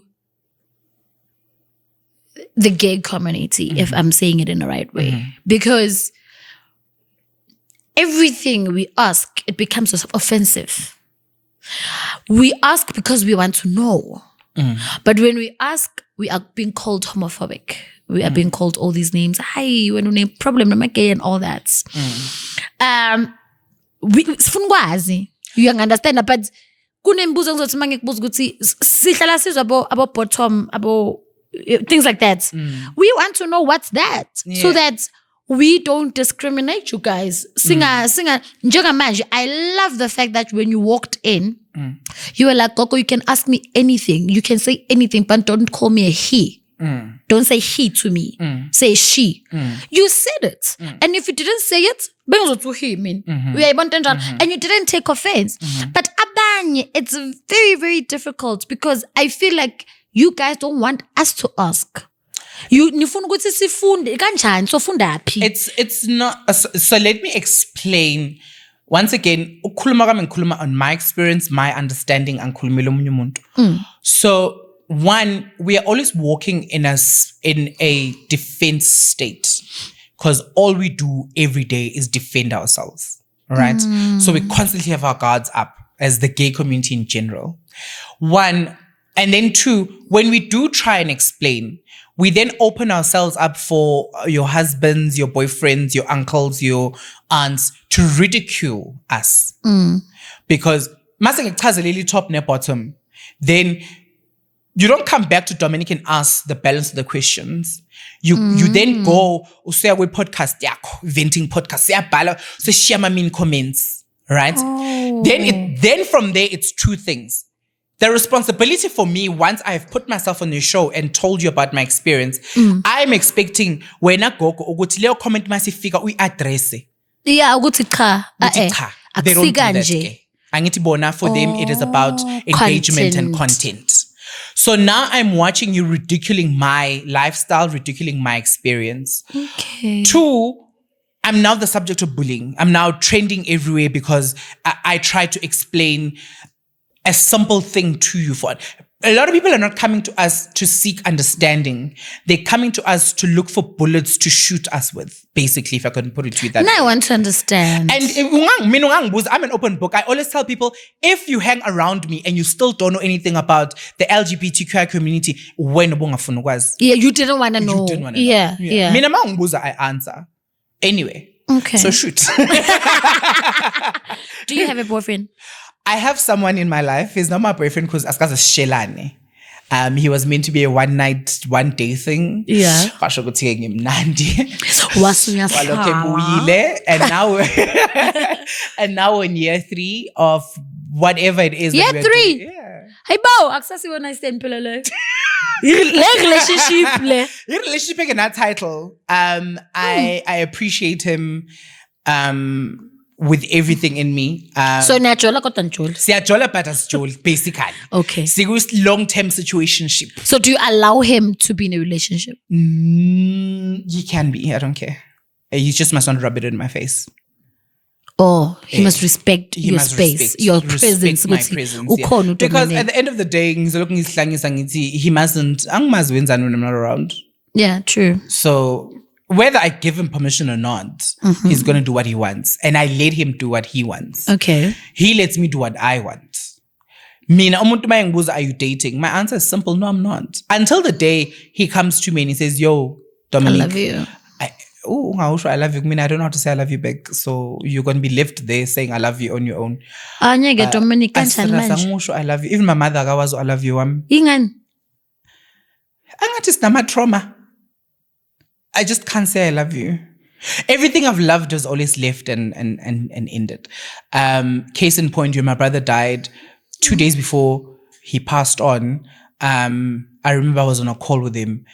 the gay community, if I'm saying it in the right way, because everything we ask, it becomes offensive. We ask because we want to know. But when we ask, we are being called homophobic. We are being called all these names. Hi, when you name problem, I'm gay and all that. You understand, but things like that. We want to know what's that, so that we don't discriminate you guys. Singer. I love the fact that when you walked in, you were like, Gogo, you can ask me anything. You can say anything, but don't call me a he. Don't say he to me. Say she. You said it. And if you didn't say it, and you didn't take offense. But abanye, it's very, very difficult, because I feel like you guys don't want us to ask.
It's not. So let me explain. Once again, on my experience, my understanding, and so one, we are always walking in a defense state, because all we do every day is defend ourselves, right? So we constantly have our guards up as the gay community in general. One, and then two, when we do try and explain, we then open ourselves up for your husbands, your boyfriends, your uncles, your aunts to ridicule us. Because masing top ne bottom, then you don't come back to Dominic and ask the balance of the questions. You then go usuya kwi podcast yakho, venting podcast, siyabhala, so share my mean comments, right?
Oh.
Then from there it's two things. The responsibility for me, once I've put myself on the show and told you about my experience, I'm expecting wena gogo ukuthi leyo comment masifika uyi-address.
Yeah, ukuthi cha.
They don't do that. Angithi bona, for them it is about engagement and content. So now I'm watching you ridiculing my lifestyle, ridiculing my experience.
Okay.
2, I'm now the subject of bullying. I'm now trending everywhere because I try to explain a simple thing to you. For a lot of people are not coming to us to seek understanding. They're coming to us to look for bullets to shoot us with, basically, if I can put it to you that way.
Now I want to understand.
And I'm an open book. I always tell people, if you hang around me and you still don't know anything about the LGBTQI community,
yeah, you didn't want to know.
You didn't want to
know. Yeah.
I answer. Anyway.
Okay.
So shoot.
Do you have a boyfriend?
I have someone in my life. He's not my boyfriend because Aska's Shelane. He was meant to be a one day thing.
Yeah.
And now we're in year 3 of whatever it is.
Year 3?
Yeah.
Hey, Bo, Aksasi when I stand pillow. Relationship.
Relationship in that title. I appreciate him. With everything in me.
So natural or control?
Siyajola but as Joel, basically.
Okay.
Sigus long-term situationship.
So do you allow him to be in a relationship?
He can be. I don't care. He just must not rub it in my face.
Oh, he must respect your space, your presence.
My presence. Yeah. Because at the end of the day, he mustn't. I'm not around.
Yeah, true.
So whether I give him permission or not, he's going to do what he wants. And I let him do what he wants.
Okay.
He lets me do what I want. Mina, are you dating? My answer is simple. No, I'm not. Until the day he comes to me and he says, yo, Dominic.
I love you.
I love you. I mean, I don't know how to say I love you back. So you're going to be left there saying I love you on your own.
Dominic,
I love you. Even my mother, I love you.
Ingan.
Just nama trauma. I just can't say I love you. Everything I've loved was always left and ended. Case in point, my brother died 2 days before he passed on. I remember I was on a call with him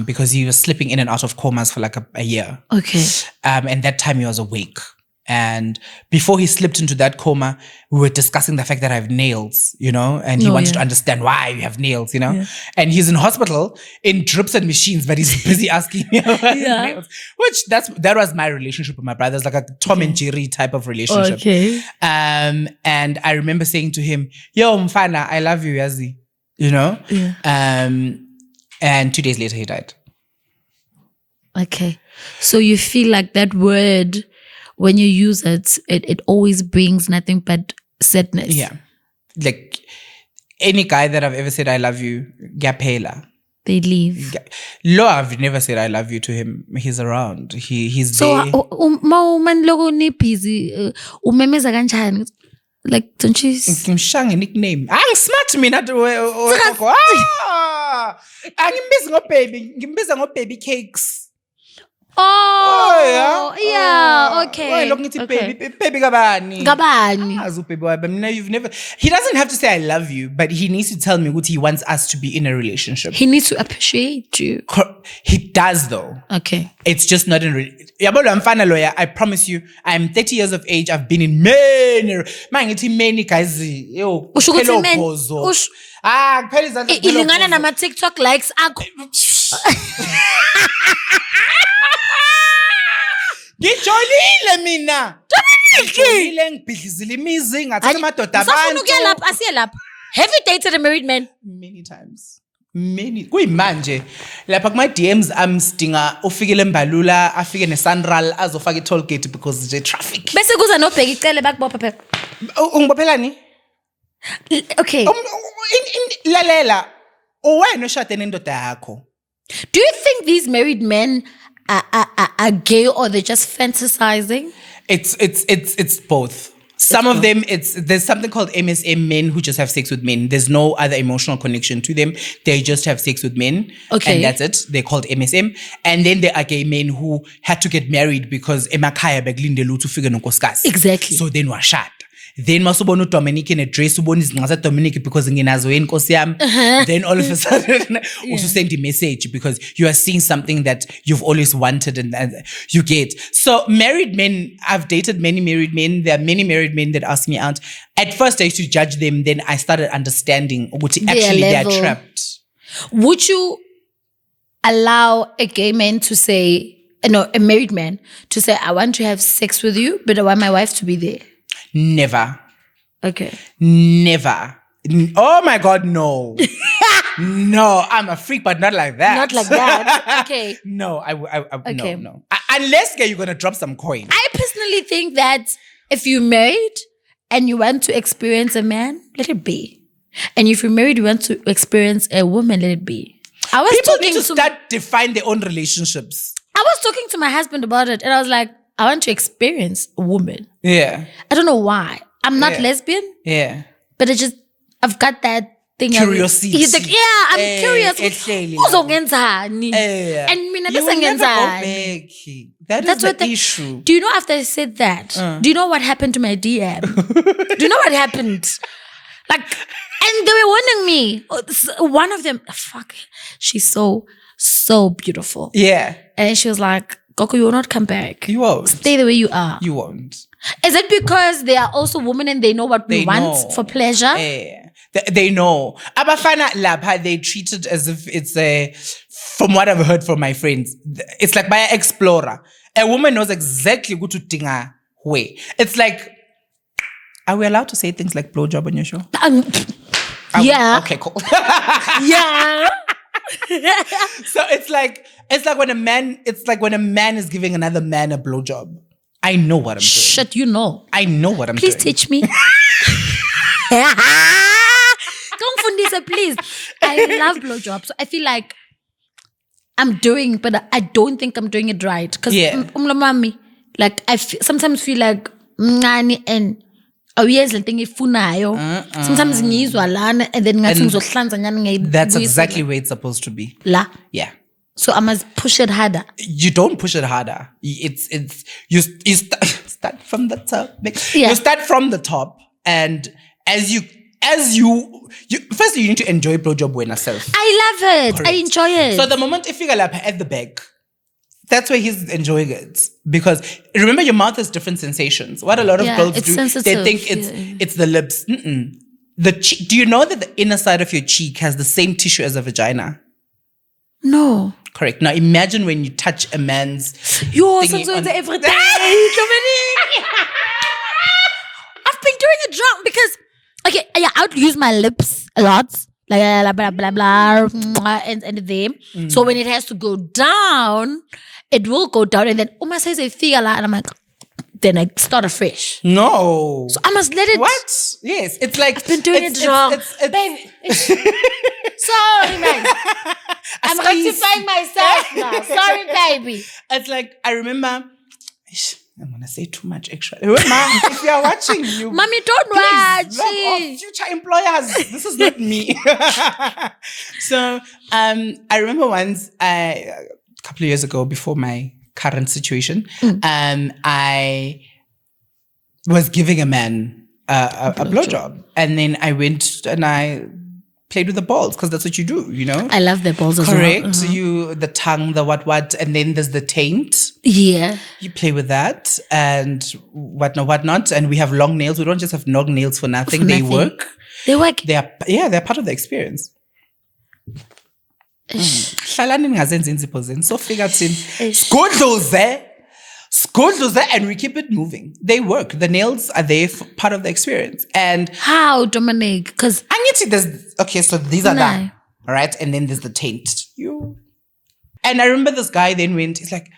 because he was slipping in and out of comas for like a year.
Okay.
And that time he was awake. And before he slipped into that coma, we were discussing the fact that I have nails, and he wanted to understand why you have nails,
Yeah.
And he's in hospital in drips and machines, but he's busy asking me about his nails. Which that was my relationship with my brother. It's like a Tom and Jerry type of relationship.
Okay.
And I remember saying to him, yo, Mfana, I love you, Yazi.
Yeah.
And 2 days later he died.
Okay. So you feel like that word, when you use it, it always brings nothing but sadness.
Yeah. Like any guy that I've ever said I love you, gapela.
They leave.
Lo, I've never said I love you to him. He's around. He's there.
So man logo ni busy umemeza kanjani? Like don't you
ngimshanga nickname. Smart mina ngimbiza ngo baby cakes.
Oh yeah, okay.
Baby kabani. You've never. He doesn't have to say I love you, but he needs to tell me what he wants us to be in a relationship.
He needs to appreciate you.
He does though.
Okay.
It's just not in. I'm fine, lawyer. I promise you. I'm 30 years of age. I've been in many guys. Yo, hello,
ilingana na ma TikTok likes akho.
Ngijolile mina. Ngijolile ngibhidlizile imizi ngathi amadoda abantu.
Usafuna ukuya lapha asiye lapha. Have you dated a married man?
Many times. Kuyimanje lapha kuma DMs amsidinga ufikele eMbalula afike neSanral azofaka i-toll gate because the traffic.
Bese kuza nobheka icele bakubopha phela.
Ungibophelani?
Okay.
Lalela. Wena oshade nendoda yakho.
Do you think these married men are gay or they're just fantasizing?
It's both. Some of them, there's something called MSM, men who just have sex with men. There's no other emotional connection to them. They just have sex with men.
Okay.
And that's it. They're called MSM. And then there are gay men who had to get married because emakhaya bekulindele to figure nonkosikazi.
Exactly.
So then washada. Then masubona Dominic in a dress, ubona izinqa Dominic because nginazo yini Nkosi yami. Then all of a sudden also send a message because you are seeing something that you've always wanted and you get. So married men, I've dated many married men. There are many married men that ask me out. At first I used to judge them, then I started understanding what actually they're trapped.
Would you allow a gay man to say, no, a married man to say, I want to have sex with you, but I want my wife to be there?
Never.
Okay.
Never. Oh my God, no. No, I'm a freak, but not like that.
Not like that. Okay.
No,
Okay.
no. Unless you're going to drop some coin.
I personally think that if you're married and you want to experience a man, let it be. And if you're married, you want to experience a woman, let it be.
People need to start define their own relationships.
I was talking to my husband about it and I was like, I want to experience a woman.
Yeah.
I don't know why. I'm not lesbian.
Yeah.
But I've got that thing.
Curiosity.
He's like, yeah, I'm curious.
Uzongenzani?
And mina
You will never go
besengenzani.
back. That's what the issue.
Do you know after I said that? Do you know what happened to my DM? Do you know what happened? Like, and they were warning me. One of them, she's so beautiful.
Yeah.
And she was like, Goku, you will not come back.
You won't.
Stay the way you are.
You won't.
Is it because they are also women and they know what we want for pleasure?
Yeah. They know. Abafana Labha, they treat it as if it's from what I've heard from my friends, it's like by an explorer. A woman knows exactly what to tinga way. It's like, are we allowed to say things like blowjob on your show?
Yeah.
Okay, cool.
Yeah.
So it's like when a man is giving another man a blowjob. I know what I'm doing.
Shit, you know.
I know what I'm
Please
doing.
teach me. Don't fundisa, please. I love blowjobs. So I feel like I'm doing, but I don't think I'm doing it right. Because like I sometimes feel like mncane and awuyenza into engiyifunayo. Sometimes ngiyizwa lana and then ngathi ngizohlanza nyani.
That's exactly where it's supposed to be.
La.
Yeah.
So I must push it harder.
You don't push it harder. You start from the top.
Yeah.
You start from the top, and as you firstly you need to enjoy blowjob when yourself.
I love it.
Correct.
I enjoy it.
So the moment if you get up at the back, that's where he's enjoying it. Because remember, your mouth has different sensations. What a lot of girls do,
sensitive.
they think it's the lips. Do you know that the inner side of your cheek has the same tissue as a vagina?
No.
Correct. Now imagine when you touch a man's
thingy on every day. Dominic. I've been doing it wrong because I would use my lips a lot. Like blah blah blah and them. So when it has to go down, it will go down and then Uma says I feel like and I'm like, then I start afresh.
No.
So I must let it.
What? Yes. It's like
I've been doing it wrong. Baby. Sorry, man. I'm rectifying myself now. Sorry, baby.
It's like, I remember, I'm going to say too much actually. Mom, if you're watching,
Mommy, don't watch.
Future employers. This is not me. So, I remember once, a couple of years ago, before my current situation, I was giving a man a blowjob. And then I went and I played with the balls because that's what you do, you know?
I love the balls as well.
Correct. The tongue, the what, and then there's the taint.
Yeah.
You play with that and whatnot. And we have long nails. We don't just have long nails for nothing. They work.
They work.
They're part of the experience. Hlalani ningazenzi insipho zenu. So figure out and we keep it moving. They work. The nails are there for part of the experience. And
how, Dominic? Because
so these are that. All right. And then there's the taint. And I remember this guy then went, he's like,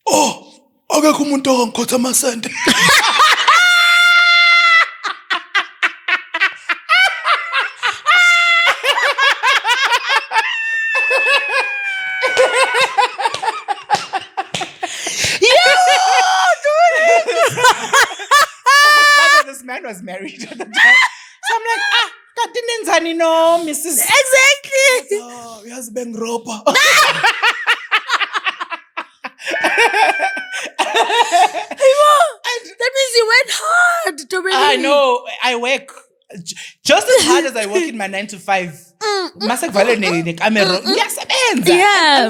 oh, akekho umuntu ongikhoza amasende. was married at the time. So I'm like, no, Mrs.
Exactly.
Oh, yes, Ben Roper.
That means you went hard, Dominic.
I know. I work just as hard as I work in my 9 to 5. I'm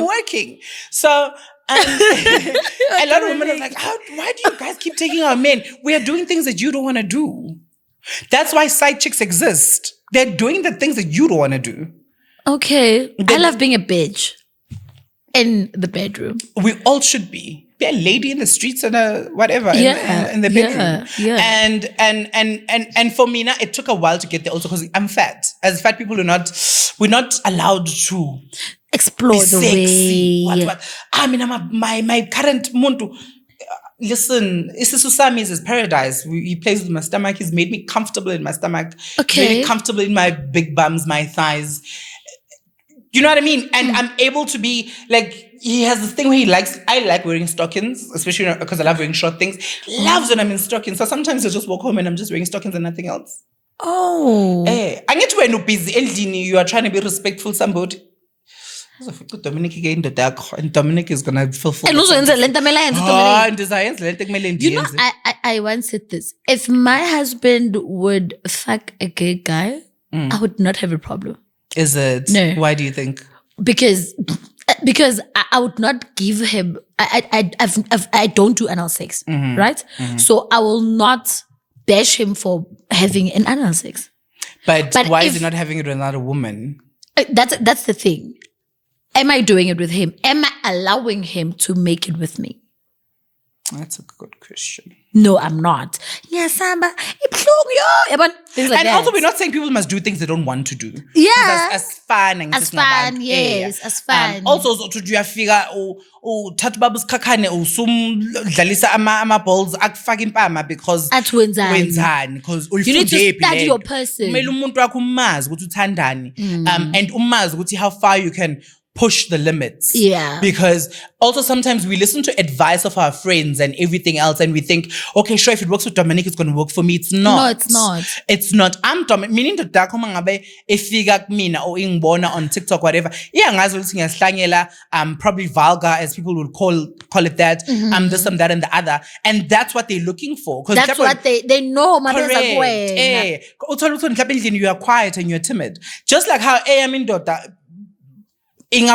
working. So a lot of women are like, why do you guys keep taking our men? We are doing things that you don't want to do. That's why side chicks exist. They're doing the things that you don't want to do.
Okay. I love being a bitch in the bedroom.
We all should be. Be a lady in the streets and a whatever in the bedroom.
Yeah.
And for me now, it took a while to get there also because I'm fat. As fat people, we're not allowed to
explore the
sexy.
way.
I mean, my current muntu. Listen, Isisusami is his paradise. He plays with my stomach. He's made me comfortable in my stomach.
Okay.
Made me comfortable in my big bums, my thighs. You know what I mean? And I'm able to be like, he has this thing where I like wearing stockings, especially because I love wearing short things. Loves when I'm in stockings. So sometimes I just walk home and I'm just wearing stockings and nothing else.
Oh.
I get to wear no busy. You are trying to be respectful somebody. Dominic again, and Dominic is gonna fulfill.
And also, I once said this: if my husband would fuck a gay guy, I would not have a problem.
Is it?
No.
Why do you think?
Because I would not give him. I don't do anal sex, right? So I will not bash him for having an anal sex.
But why is he not having it with another woman?
That's the thing. Am I doing it with him? Am I allowing him to make it with me?
That's a good question.
No, I'm not. Yes, Samba. Things like
and
that.
also, we're not saying people must do things they don't want to do.
Yeah.
As fun. And
as fun, yes. As fun.
Also, to do a figure, Tatubabus kakane, sum dalisa ama balls, ak fucking pama because.
At wenzani.
Because
you need to study your person.
And umaz, how far you can push the limits.
Yeah.
Because also sometimes we listen to advice of our friends and everything else and we think, okay, sure, if it works with Dominic, it's going to work for me. It's not.
No, it's not.
It's not. I'm Dominic. Meaning to dakomanga if figure mina or ingborna on TikTok, whatever. Yeah, probably vulgar as people would call it that. This, that, and the other. And that's what they're looking for.
That's what they know.
Correct. You are quiet and you're timid. Just like how he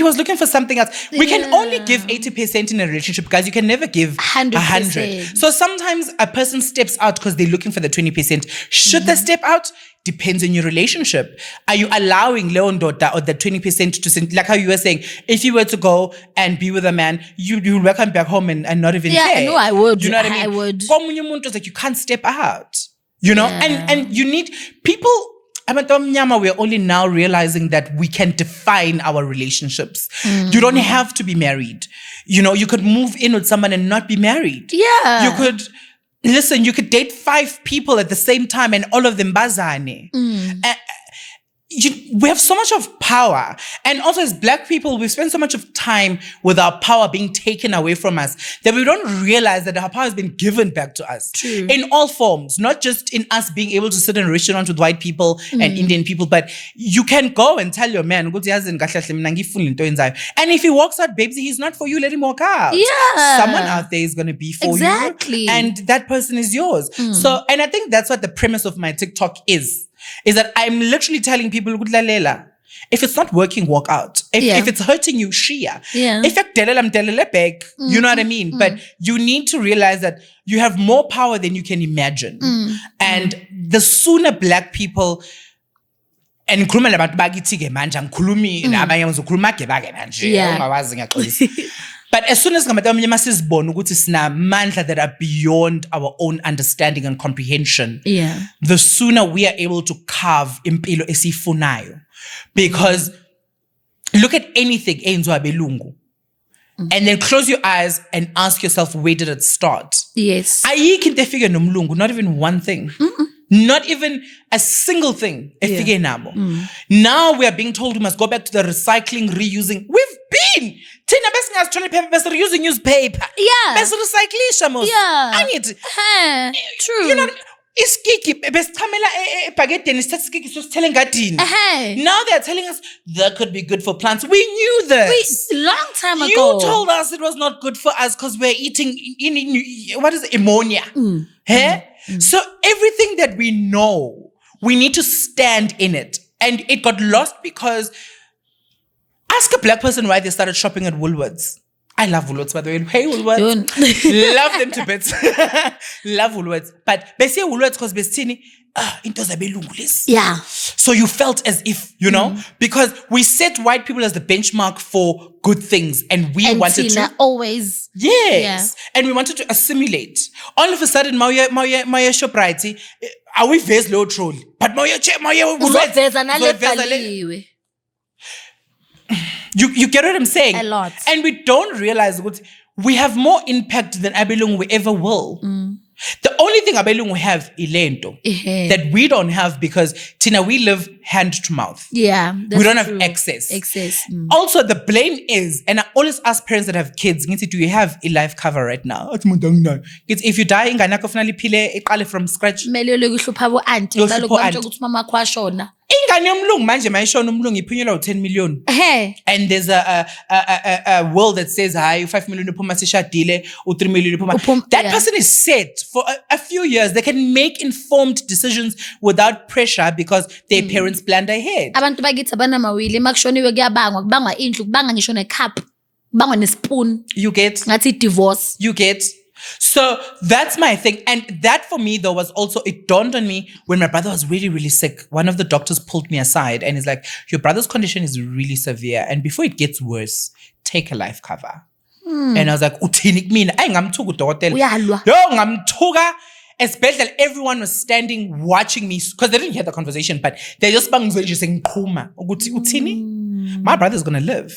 was looking for something else. We can only give 80% in a relationship, guys. You can never give 100. So sometimes a person steps out because they're looking for the 20%. Should they step out? Depends on your relationship. Are you allowing Leon Dota or the 20% to, like how you were saying, if you were to go and be with a man, you will welcome back home and not even care.
Yeah, no, I would.
You know what I mean?
I would.
Like you can't step out. You know? Yeah. And you need people. We're only now realizing that we can define our relationships. You don't have to be married. You know, you could move in with someone and not be married.
Yeah.
You could date 5 people at the same time and all of them bazane. We have so much of power. And also as Black people, we spend so much of time with our power being taken away from us that we don't realize that our power has been given back to us.
True.
In all forms, not just in us being able to sit in restaurants with white people and Indian people, but you can go and tell your man, and if he walks out, babes, he's not for you, let him walk out.
Yeah.
Someone out there is going to be for you. And that person is yours. So, and I think that's what the premise of my TikTok is that I'm literally telling people, if it's not working, walk out. If it's hurting you, shia. If you know what I mean? But you need to realize that you have more power than you can imagine. And the sooner Black people, and but as soon as that are beyond our own understanding and comprehension, the sooner we are able to carve impilo esifunayo. Because look at anything, and then close your eyes and ask yourself, where did it start?
Yes.
Not even one thing. Not even a single thing. Now we are being told we must go back to the recycling, reusing. We've been. Tina besingazi toilet paper, best reusing newspaper.
Yeah.
Best recyclisha most.
Yeah.
I need.
True.
You know, iskiki best kamela baguette and iskiki so telling gadini. Now they're telling us that could be good for plants. We knew this.
Long time ago.
You told us it was not good for us because we're eating what is it? Ammonia. So everything that we know, we need to stand in it. And it got lost because ask a black person why they started shopping at Woolworths. I love Woolworths, by the way. Hey, Woolworths. Love them to bits. Love Woolworths. But they say Woolworths because bestini, into zabelungulis.
Yeah.
So you felt as if, you know, because we set white people as the benchmark for good things and we wanted
Tina
to.
always.
Yes. Yeah. And we wanted to assimilate. All of a sudden, Maya Shoprite, are we very low troll? But Maya Woolworths. You get what I'm saying?
A lot.
And we don't realize what we have more impact than Abelung we ever will. The only thing Abelung we have is lento that we don't have because Tina, we live hand to mouth.
Yeah.
We don't have access. Also, the blame is, and I always ask parents that have kids, do you have a life cover right now? If you die, from scratch. Ingane yomlungu manje mayishona umlungu iphunyelwa u10 million. And there's a will that says hayi 5 million uphuma sishadile, u3 million uphuma. That person is set for a few years. They can make informed decisions without pressure because their parents planned ahead.
Abantu bakithi abanamawili makushoniwe kuyabangwa kubangwa indlu kubanga ngisho necup kubangwa nespoon.
You get?
Ngathi divorce.
You get? So that's my thing. And that for me though was also, it dawned on me when my brother was really, really sick. One of the doctors pulled me aside and is like, your brother's condition is really severe. And before it gets worse, take a life cover. And I was like, utinik mina, ay ngamthuka udokotela. Yo ngamthuka. Especially everyone was standing watching me because they didn't hear the conversation, but they just saying, my brother's gonna live.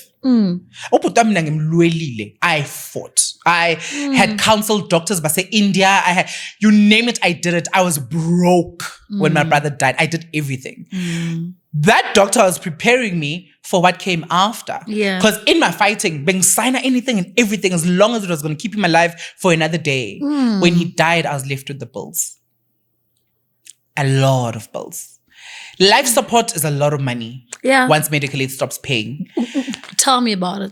I fought. I had counseled doctors, but say India, I had, you name it, I did it. I was broke when my brother died. I did everything. That doctor was preparing me for what came after.
Yeah.
Because in my fighting, being sign anything and everything, as long as it was going to keep him alive for another day. When he died, I was left with the bills. A lot of bills. Life support is a lot of money.
Yeah.
Once medical aid stops paying.
Tell me about it.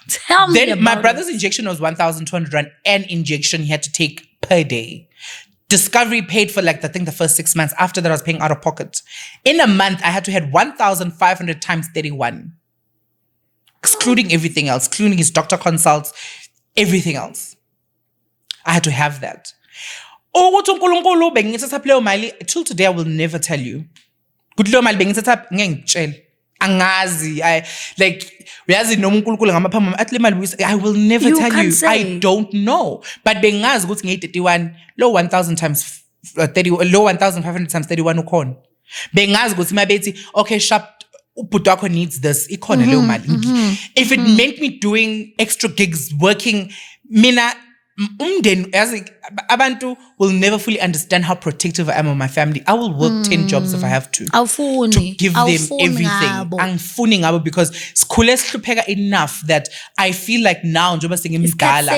Tell me about it.
Then my brother's injection was 1,200 Rand an injection he had to take per day. Discovery paid for like, I think the first 6 months. After that, I was paying out of pocket. In a month, I had to have 1,500 times 31. Excluding everything else, including his doctor consults, everything else. I had to have that. Till today, I will never tell you. Angazi, I will never tell you. I don't know. But bengazi ukuthi ngiyi31 low 1,000 times 30, low 1,500 times 31 ukhona. Bengazi ukuthi mabethi okay sharp ubhuti wakho needs this ikhona leyo mali. If it meant me doing extra gigs, working, mina abantu will never fully understand how protective I am of my family. I will work 10 jobs if I have to. To give them everything. Angifuni ngabo because sikhule sihlupheka enough that I feel like now njengoba sengimdala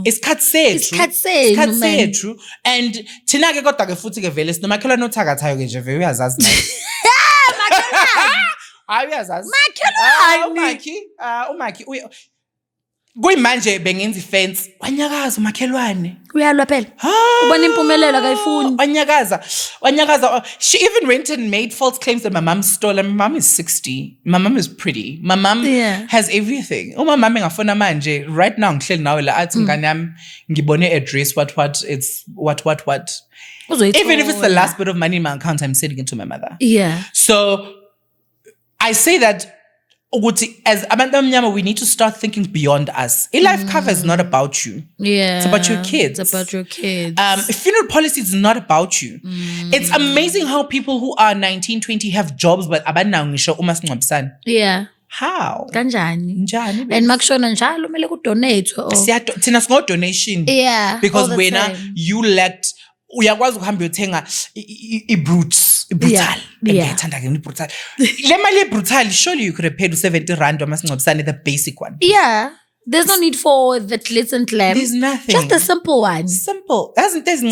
isikhathi sethu and thina ke kodwa ke futhi ke vele sinomakhelwane othakathayo ke nje vele uyazazi naye. Hayi uyazazi. Umakhi kuyimanje bengenza ifence wanyakaza umakhelwane
uyalwa phela ubona impumelelo akayifuni
wanyakaza. She even went and made false claims that my mom stole, and my mom is 60. My mom is pretty. My mom has everything. My mom ngafuna manje right now ngihleli nawe la athi ngane yami ngibone address what it's what even if it's the last bit of money in my account, I'm sending it to my mother. So I say that as Amandah Mnyama, we need to start thinking beyond us. A life cover is not about you. It's about your kids.
It's about your kids.
Funeral policy is not about you. It's amazing how people who are 19, 20 have jobs, but abannawo ngisho umasingcwabisane. How?
Kanjani? And makushona njalo kumele kudonate.
Thina singo donation.
Because
when you lacked uyakwazi ukuhamba uyothenga i-brutal. Ngiyayithanda ke i-brutal. Le mali ye-brutal, surely you could have paid 70 rand the basic one.
Yeah. There's no need for the glitz and glam.
There's nothing.
Just a simple one.
Simple. And angazi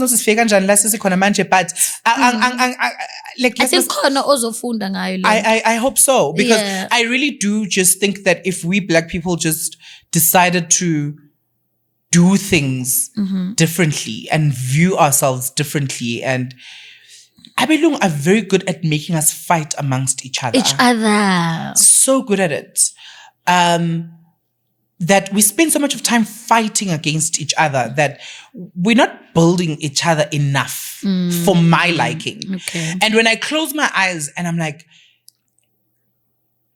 nosifike kanjani la sesikhona manje, but like
I think khona ozofunda ngayo le.
I hope so, because I really do just think that if we Black people just decided to do things differently and view ourselves differently, and Abelung are very good at making us fight amongst each other. So good at it. That we spend so much of time fighting against each other that we're not building each other enough for my liking.
Okay.
And when I close my eyes and I'm like,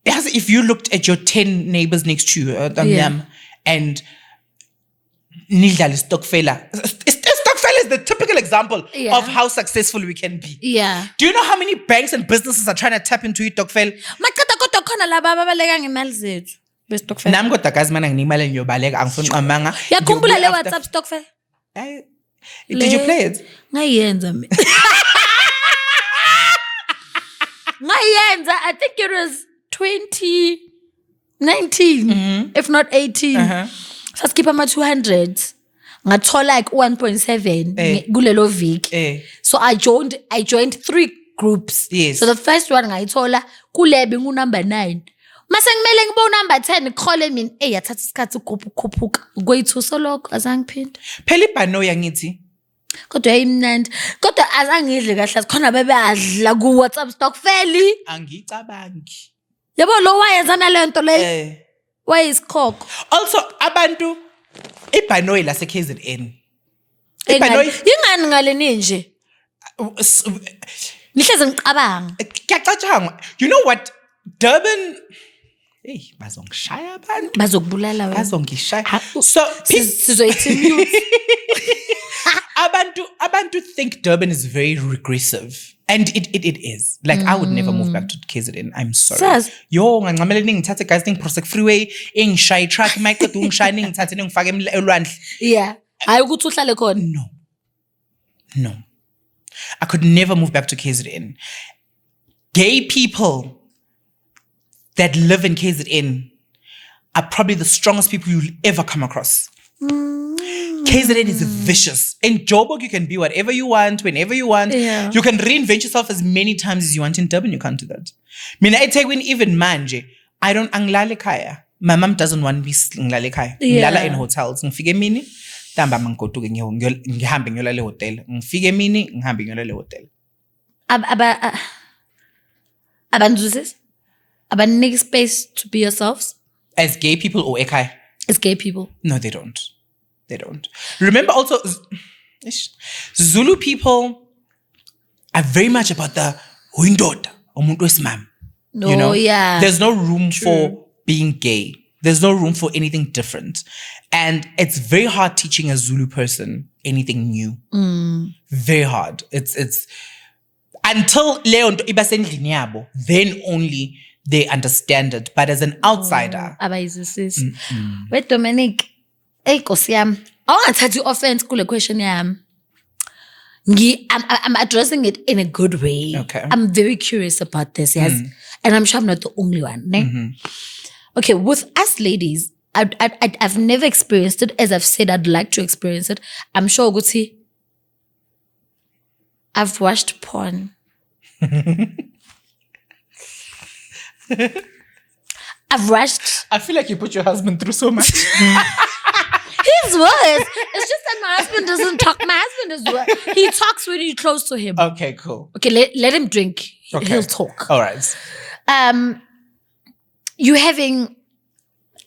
as if you looked at your 10 neighbors next to you, and Nildal is Stokfela. Stokfela is the typical example of how successful we can be.
Yeah.
Do you know how many banks and businesses are trying to tap into it, Stokfela? Nam kodwa kazi mana nginimali ngiyobaleka angifuni nqamanga.
Yakhumbula le WhatsApp Stokfela?
Did you play it?
Ngayenza mina. Ngayenza, I think it was 2019, if not 18. Saskipha ama 200. Ngathola like 1.7 kulelo viki. So I joined 3 groups.
Yes.
So the first one ngayithola kulebe number 9. Mase ngimele ngibe number 10 khole mina yathatha isikhathi ukukhuphuka kwethuso lokho azangiphinde.
Phela ibhanoya ngithi.
Kodwa yayimnandi. Kodwa azangidle kahle khona bebe adla ku WhatsApp Stokfela.
Angicabangi.
Yabo lo wayenzana lento le. Wayisikhokho.
Also abantu ibhanoyi la se-KZN. Ibhanoyi
ingani ngale ninje? Nihleze ngiqabanga.
Kuyacatshangwa. You know what? Durban bazongishaya abantu.
Bazokubulala wena.
Bazongishaya. So
sizoyithi mute.
Abantu think Durban is very regressive. And it is. Like, I would never move back to KZN. I'm sorry. Yo, ngangamele ningithathe guys Prospect Freeway, ngishaye truck, Michael ngishaya ningithathe ngifake elwandle.
Yeah. Hayi ukuthi uhlale khona.
No. I could never move back to KZN. Gay people that live in KZN are probably the strongest people you'll ever come across. KZN is vicious. In Joburg, you can be whatever you want, whenever you want.
Yeah.
You can reinvent yourself as many times as you want. In Durban, you can't do that. Mina eThekwini even manje, I don't anglale kaya. My mom doesn't want me nglale kaya. Ngilala in hotels. Ngifike mini, tamba mangotuke ngihambe ngiyolala hotel. Ngifike mini, ngihambe ngiyolala hotel.
Abanzuses? Abanik space to be yourselves?
As gay people or ekai?
As gay people.
No, they don't. They don't. Remember also, Zulu people are very much about the windoda, umuntu wesimam.
No,
you know?
yeah.
There's no room for being gay. There's no room for anything different. And it's very hard teaching a Zulu person anything new. Very hard. It's until Leon ibasendlini yabo, then only they understand it. But as an outsider.
Wait, Dominic. Hey, Kosiam. I want to take offense kule question yam. I'm addressing it in a good way.
Okay.
I'm very curious about this, yes. And I'm sure I'm not the only one. Ne? Okay, with us ladies, I've never experienced it. As I've said, I'd like to experience it. I'm sure Guti, I've watched porn. I've watched.
I feel like you put your husband through so much.
His words. It's just that my husband doesn't talk. My husband is what he talks when you're close to him.
Okay, cool.
Okay, let him drink. Okay. He'll talk.
All right.
You having?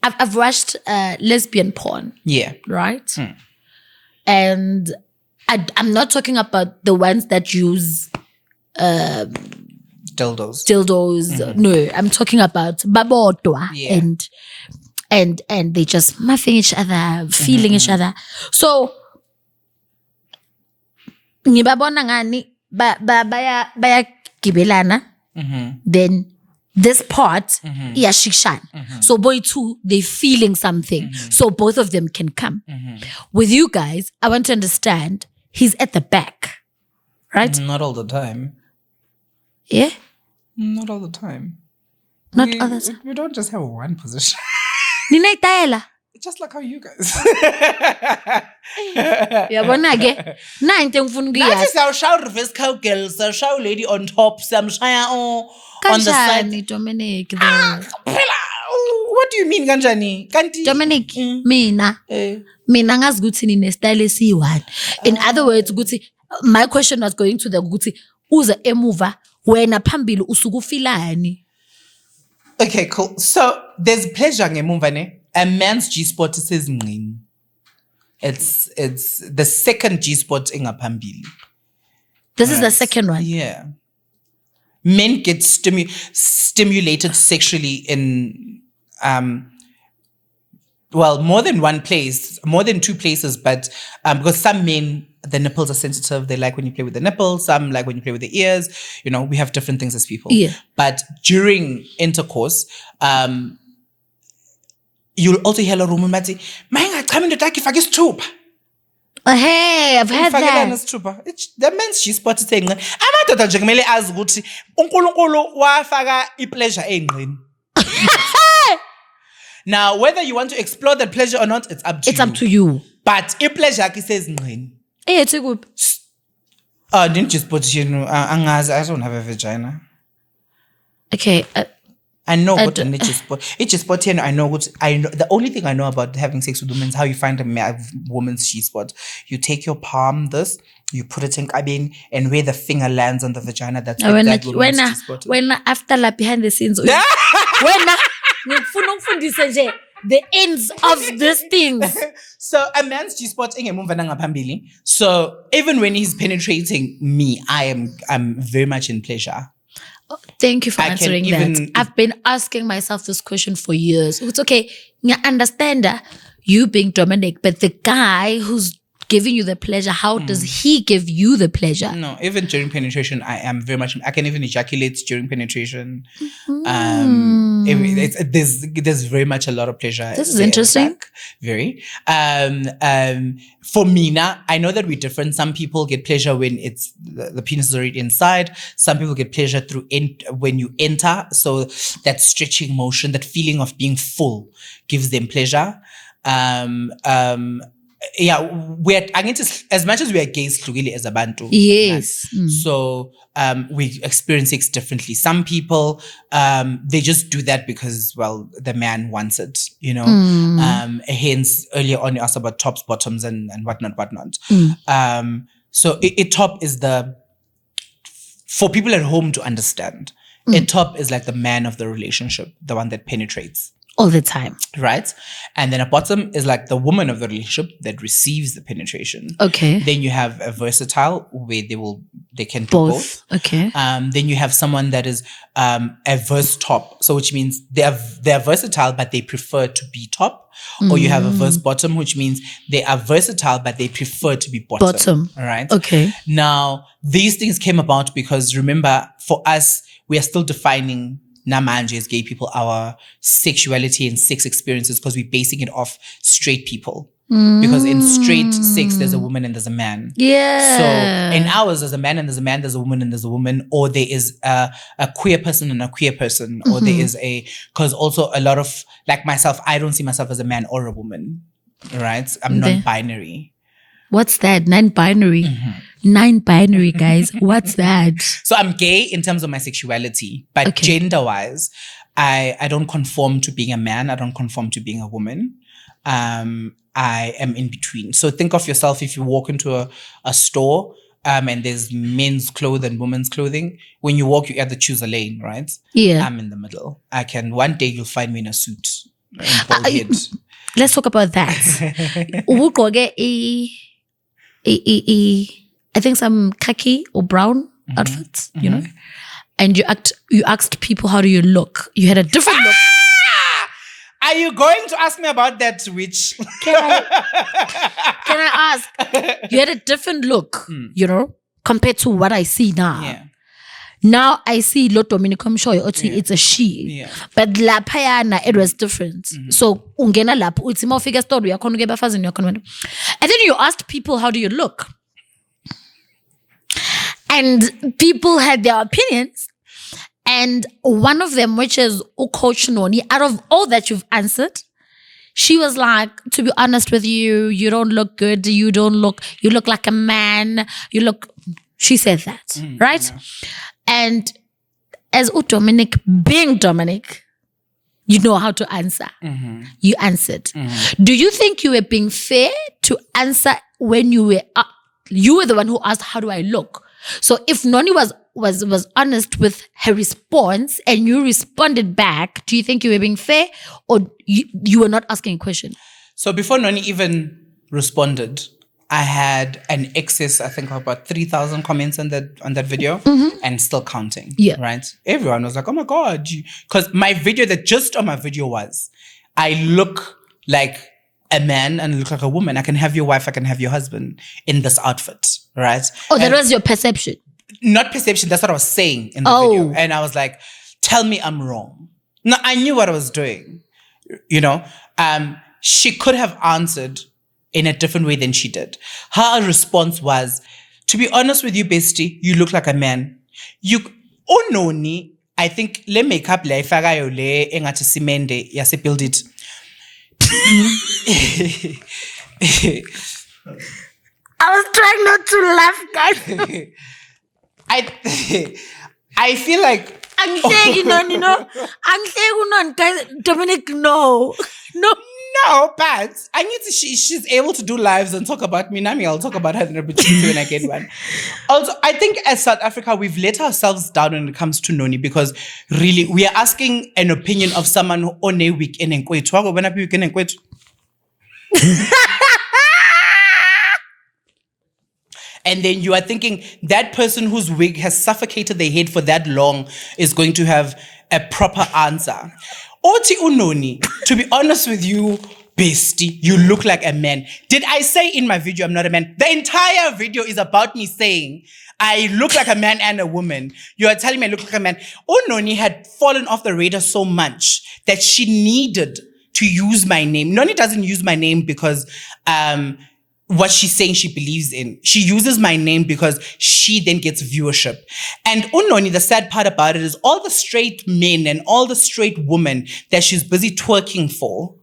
I've watched lesbian porn.
Yeah.
Right. And I'm not talking about the ones that use
dildos.
No, I'm talking about babodwa and they just muffing each other, feeling each other. So ngibabona ngani baya gibelana, then this part, yeah, shikshan. So boy two, they feeling something. So both of them can come. With you guys, I want to understand, he's at the back, right?
Not all the time.
Yeah?
Not all the time.
Not all the time.
We don't just have one position.
Nina itaela.
Just like how you guys.
Yabona ke. Na into ngifuna
That is
ukuyazi.
our show reverse cowgirls, our show lady on top, some shaya on the side.
Kanjani Dominic though?
What do you mean, Ganjani? Kanti?
Dominic, mina ngazi ukuthi nine style esiyi-one. In other words, ukuthi my question was going to the ukuthi uze emuva wena phambili usuke ufilani.
Okay, cool. So there's pleasure ngemuva ne. A man's G-spot says ngqini. It's the second G-spot engaphambili.
This is the second one.
Yeah. Men get stimulated sexually in more than one place, more than two places, but because some men, the nipples are sensitive, they like when you play with the nipples, some like when you play with the ears, we have different things as people.
Yeah.
But during intercourse, you'll also hear a woman say, "Manga, come into taki fagis tuba."
Hey, I've heard that.
The man's G-spot saying, "Amadoda nje kumele azi ukuthi uNkulunkulu wafaka ipleasure engqini." Now, whether you want to explore that pleasure or not, it's up to you.
It's up to you.
But ipleasure yakhe says ngqini.
It's a good.
Didn't you spot angazi, I don't have a vagina.
Okay.
I know what an G-spot here. I know the only thing I know about having sex with women is how you find a woman's G-spot. You take your palm, you put it in cabin, and where the finger lands on the vagina, that's where that woman's G-spot is.
When after la behind the scenes, when the ends of these things.
So a man's G-spot phambili. So even when he's penetrating me, I'm very much in pleasure.
Oh, thank you for answering that. I've been asking myself this question for years. It's okay. I understand you being Dominic, but the guy who's giving you the pleasure, how does he give you the pleasure?
No, even during penetration, I can even ejaculate during penetration. There's very much a lot of pleasure.
This is interesting.
Very. For me now, I know that we're different. Some people get pleasure when it's the penis is already inside. Some people get pleasure when you enter. So that stretching motion, that feeling of being full gives them pleasure. As much as we are gays as a bantu.
Yes.
So we experience sex differently. Some people they just do that because the man wants it, hence earlier on you asked about tops, bottoms and whatnot. So a top is for people at home to understand. A top is like the man of the relationship, the one that penetrates
all the time,
right? And then a bottom is like the woman of the relationship that receives the penetration.
Okay. Then
you have a versatile where they can do both.
Okay.
Then you have someone that is a verse top, so which means they're versatile but they prefer to be top. Or you have a verse bottom, which means they are versatile but they prefer to be bottom. All right.
Okay.
Now these things came about because remember, for us, we are still defining namanje as gay people our sexuality and sex experiences because we're basing it off straight people. Because in straight sex, there's a woman and there's a man.
Yeah.
So in ours, there's a man and there's a man, there's a woman and there's a woman, or there is a queer person and a queer person, or there is because also a lot of, like myself, I don't see myself as a man or a woman, right? I'm non-binary.
What's that? Non-binary. Non-binary, guys. What's that?
So I'm gay in terms of my sexuality, but gender-wise, I don't conform to being a man. I don't conform to being a woman. I am in between. So think of yourself if you walk into a store and there's men's clothes and women's clothing. When you walk, you either choose a lane, right?
Yeah.
I'm in the middle. One day you'll find me in a suit. And bald head.
Let's talk about that. I think some khaki or brown outfits, you know, and you asked people, how do you look? You had a different look.
Are you going to ask me about that, witch?
Can I ask? You had a different look, you know, compared to what I see now.
Yeah.
Now I see lo Dominic it's a she.
Yeah.
But lapayana it was different. So ungena lapho uthi mawufika story yakhona ke bafazini yakhona. And then you asked people, how do you look? And people had their opinions. And one of them, which is Coach Nonnie, out of all that you've answered, she was like, to be honest with you, you don't look good. You look like a man. She said that, right? Yeah. And as Dominic, being Dominic, you know how to answer. You answered. Do you think you were being fair to answer when you were the one who asked, how do I look? So if Nonnie was honest with her response and you responded back, do you think you were being fair or you were not asking a question?
So before Nonnie even responded, I had an excess, I think, of about 3,000 comments on that video and still counting.
Yeah.
Right? Everyone was like, oh my God. Because my video, the gist of my video was, I look like a man and look like a woman. I can have your wife, I can have your husband in this outfit. Right?
Oh, that was your perception.
Not perception, that's what I was saying in the video. And I was like, tell me I'm wrong. No, I knew what I was doing. You know? She could have answered in a different way than she did. Her response was, to be honest with you, bestie, you look like a man. Nonnie, I think, le makeup le ifakayo le engathi simende yase build it.
I was trying not to laugh, guys.
I feel like
I'm saying, guys, Dominic, no.
No, but I need to. She's able to do lives and talk about me. Nami, I'll talk about her in a bit when I get one. Also, I think as South Africa, we've let ourselves down when it comes to Nonnie because really we are asking an opinion of someone who on a week in Nkwetu. When I be weekend in Nkwetu. And then you are thinking that person whose wig has suffocated their head for that long is going to have a proper answer. Oti Nonnie, to be honest with you, bestie, you look like a man. Did I say in my video I'm not a man? The entire video is about me saying I look like a man and a woman. You are telling me I look like a man. Nonnie had fallen off the radar so much that she needed to use my name. Nonnie doesn't use my name because what she's saying she believes in. She uses my name because she then gets viewership. And Nonnie, the sad part about it is all the straight men and all the straight women that she's busy twerking for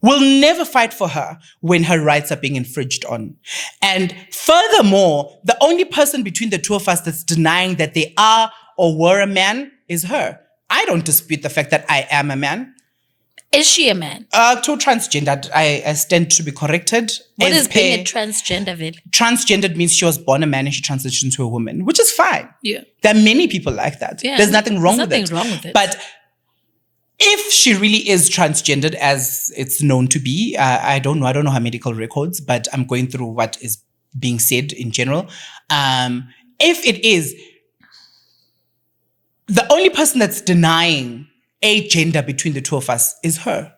will never fight for her when her rights are being infringed on. And furthermore, the only person between the two of us that's denying that they are or were a man is her. I don't dispute the fact that I am a man.
Is she a man?
To transgendered. I stand to be corrected.
What is being a transgender, Vil?
Transgendered means she was born a man and she transitioned to a woman, which is fine.
Yeah.
There are many people like that.
Yeah.
There's nothing wrong with it.
There's nothing wrong with it.
But if she really is transgendered, as it's known to be, I don't know. I don't know her medical records, but I'm going through what is being said in general. If it is, the only person that's denying a gender between the two of us is her.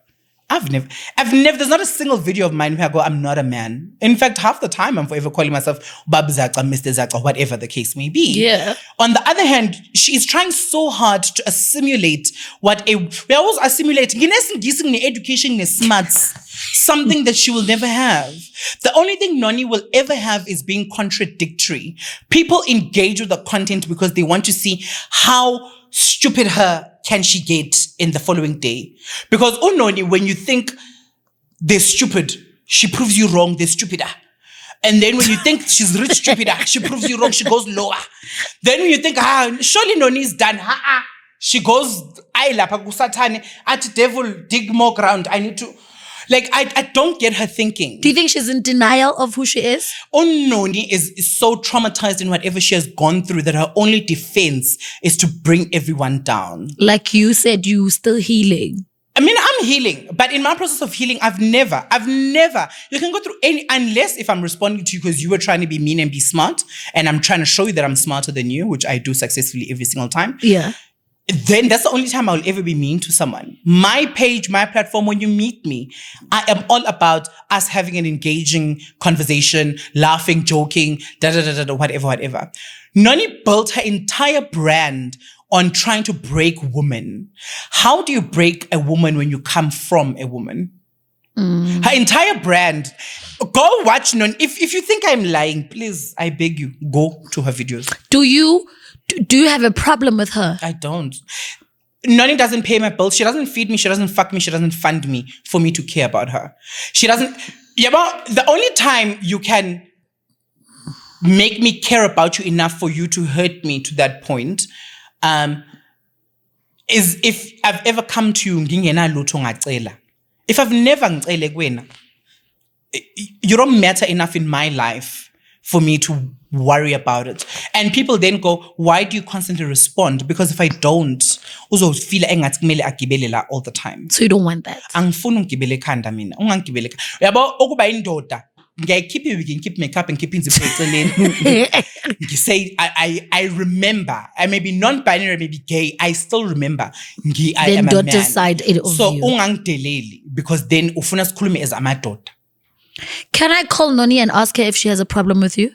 I've never, there's not a single video of mine where I go, I'm not a man. In fact, half the time I'm forever calling myself Bab Zaca, Mr. Zaca, whatever the case may be.
Yeah.
On the other hand, she is trying so hard to assimilate we're always assimilating education smarts, something that she will never have. The only thing Nonnie will ever have is being contradictory. People engage with the content because they want to see how stupid her can she get in the following day. Because Nonnie, when you think they're stupid, she proves you wrong, they're stupider. And then when you think she's rich stupider, she proves you wrong, she goes lower. Then when you think, surely Nonnie is done, she goes, I at devil, dig more ground, I need to... Like, I don't get her thinking.
Do you think she's in denial of who she is?
Nonnie is so traumatized in whatever she has gone through that her only defense is to bring everyone down.
Like you said, you still healing.
I mean, I'm healing, but in my process of healing, I've never, you can go through unless if I'm responding to you because you were trying to be mean and be smart, and I'm trying to show you that I'm smarter than you, which I do successfully every single time.
Yeah.
then that's the only time I'll ever be mean to someone. My page, my platform, when you meet me, I am all about us having an engaging conversation, laughing, joking, whatever. Nonnie built her entire brand on trying to break women. How do you break a woman when you come from a woman? Her entire brand. Go watch Nonnie. If you think I'm lying, please, I beg you, go to her videos.
Do you have a problem with her?
I don't. Nonnie doesn't pay my bills. She doesn't feed me. She doesn't fuck me. She doesn't fund me for me to care about her. She doesn't. Yeah, but the only time you can make me care about you enough for you to hurt me to that point is if I've ever come to you ngingena lutho ngacela. If I've never ngicele kuwena, you don't matter enough in my life for me to worry about it. And people then go, why do you constantly respond? Because if I don't, uzofila engathi kumele agibele la all the time.
So you don't want that?
Angifuni ungigibele ekhanda mina. Ungangigibele ekhanda. Yabo ukuba indoda, ngiyayikhipha we can keep makeup and keep inzipho eceleni. Say I remember. I may be non-binary, I may be gay. I still remember. I am a man.
Decide it of
so
you.
ungangideleli because then ufuna sikhulume as amadoda.
Can I call Nonnie and ask her if she has a problem with you?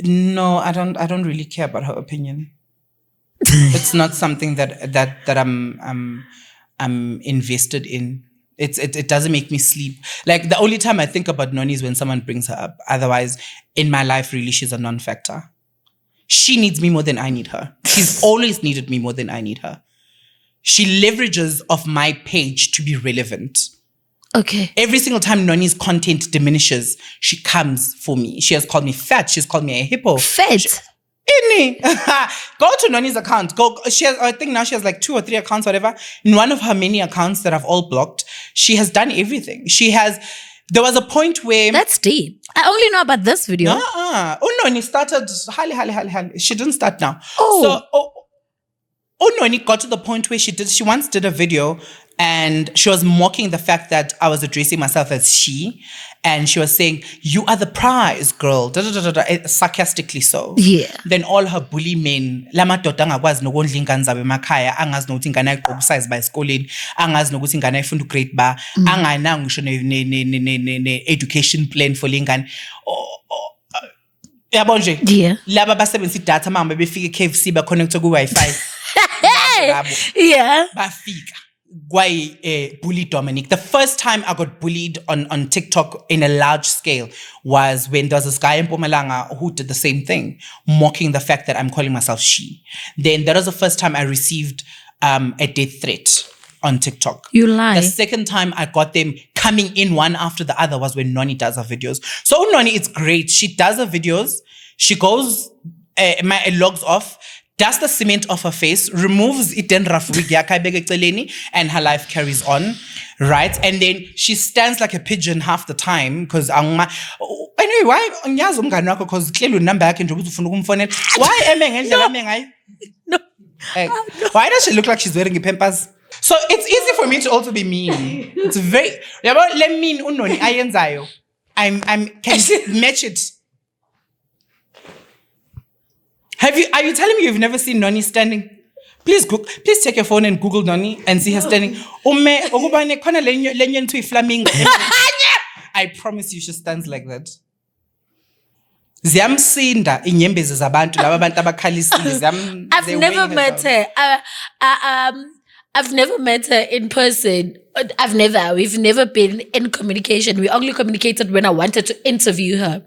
No, I don't really care about her opinion. It's not something that I'm invested in. It doesn't make me sleep. Like the only time I think about Nonnie is when someone brings her up. Otherwise, in my life, really, she's a non-factor. She needs me more than I need her. She's always needed me more than I need her. She leverages off my page to be relevant.
Okay.
Every single time Nonnie's content diminishes, she comes for me. She has called me fat. She's called me a hippo.
Fat?
Go to Nonnie's account. I think now she has like 2 or 3 accounts, whatever. In one of her many accounts that I've all blocked, she has done everything. There was a point where...
That's deep. I only know about this video.
Nonnie started... She didn't start now.
Oh.
So, Nonnie got to the point where she once did a video and she was mocking the fact that I was addressing myself as she. And she was saying, you are the prize, girl. Sarcastically so.
Yeah.
Then all her bully men, lamadoda angakwazi nokondla ingane zabo emakhaya, angazi nokuthi ingane ayigqoka usize ba esikoleni, angazi nokuthi ingane ayifunda ugrade ba, angananga ngisho ne education plan for le ngane. Yabo nje.
Yeah.
Laba basebenzisa idatha mama befika eKFC ba connect ku Wi-Fi.
Yeah.
Bafika. Why bully Dominic? The first time I got bullied on TikTok in a large scale was when there was this guy in Mpumalanga who did the same thing, mocking the fact that I'm calling myself she. Then that was the first time I received a death threat on TikTok.
You lie.
The second time I got them coming in one after the other was when Nonnie does her videos. So Nonnie, it's great. She does her videos. She goes, logs off, does the cement off her face, removes it and and her life carries on, right? And then she stands like a pigeon half the time because anyway, why because clearly number why
No.
Why does she look like she's wearing a pampers? So it's easy for me to also be mean. It's very let me unoni ayenzayo. Can match it. Are you telling me you've never seen Nonnie standing? Please take your phone and Google Nonnie and see her standing. I promise you she stands like that. Ziyamsinda inyembezi zabantu laba abantu abakhalisile.
I've never met her. I've never met her in person. We've never been in communication. We only communicated when I wanted to interview her.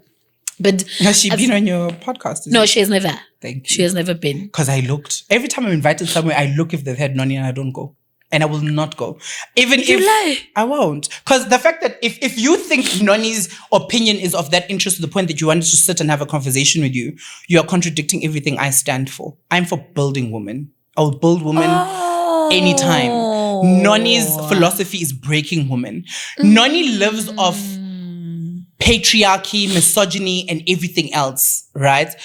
But
has she been on your podcast?
No, she has never.
Thank you.
She has never been.
Because I looked. Every time I'm invited somewhere, I look if they've had Nonnie and I don't go. And I will not go. Even
you
if
lie.
I won't. Because the fact that if you think Nonnie's opinion is of that interest to the point that you wanted to sit and have a conversation with you, you are contradicting everything I stand for. I'm for building women. I will build women anytime. Nonnie's philosophy is breaking women. Nonnie lives off patriarchy, misogyny, and everything else, right?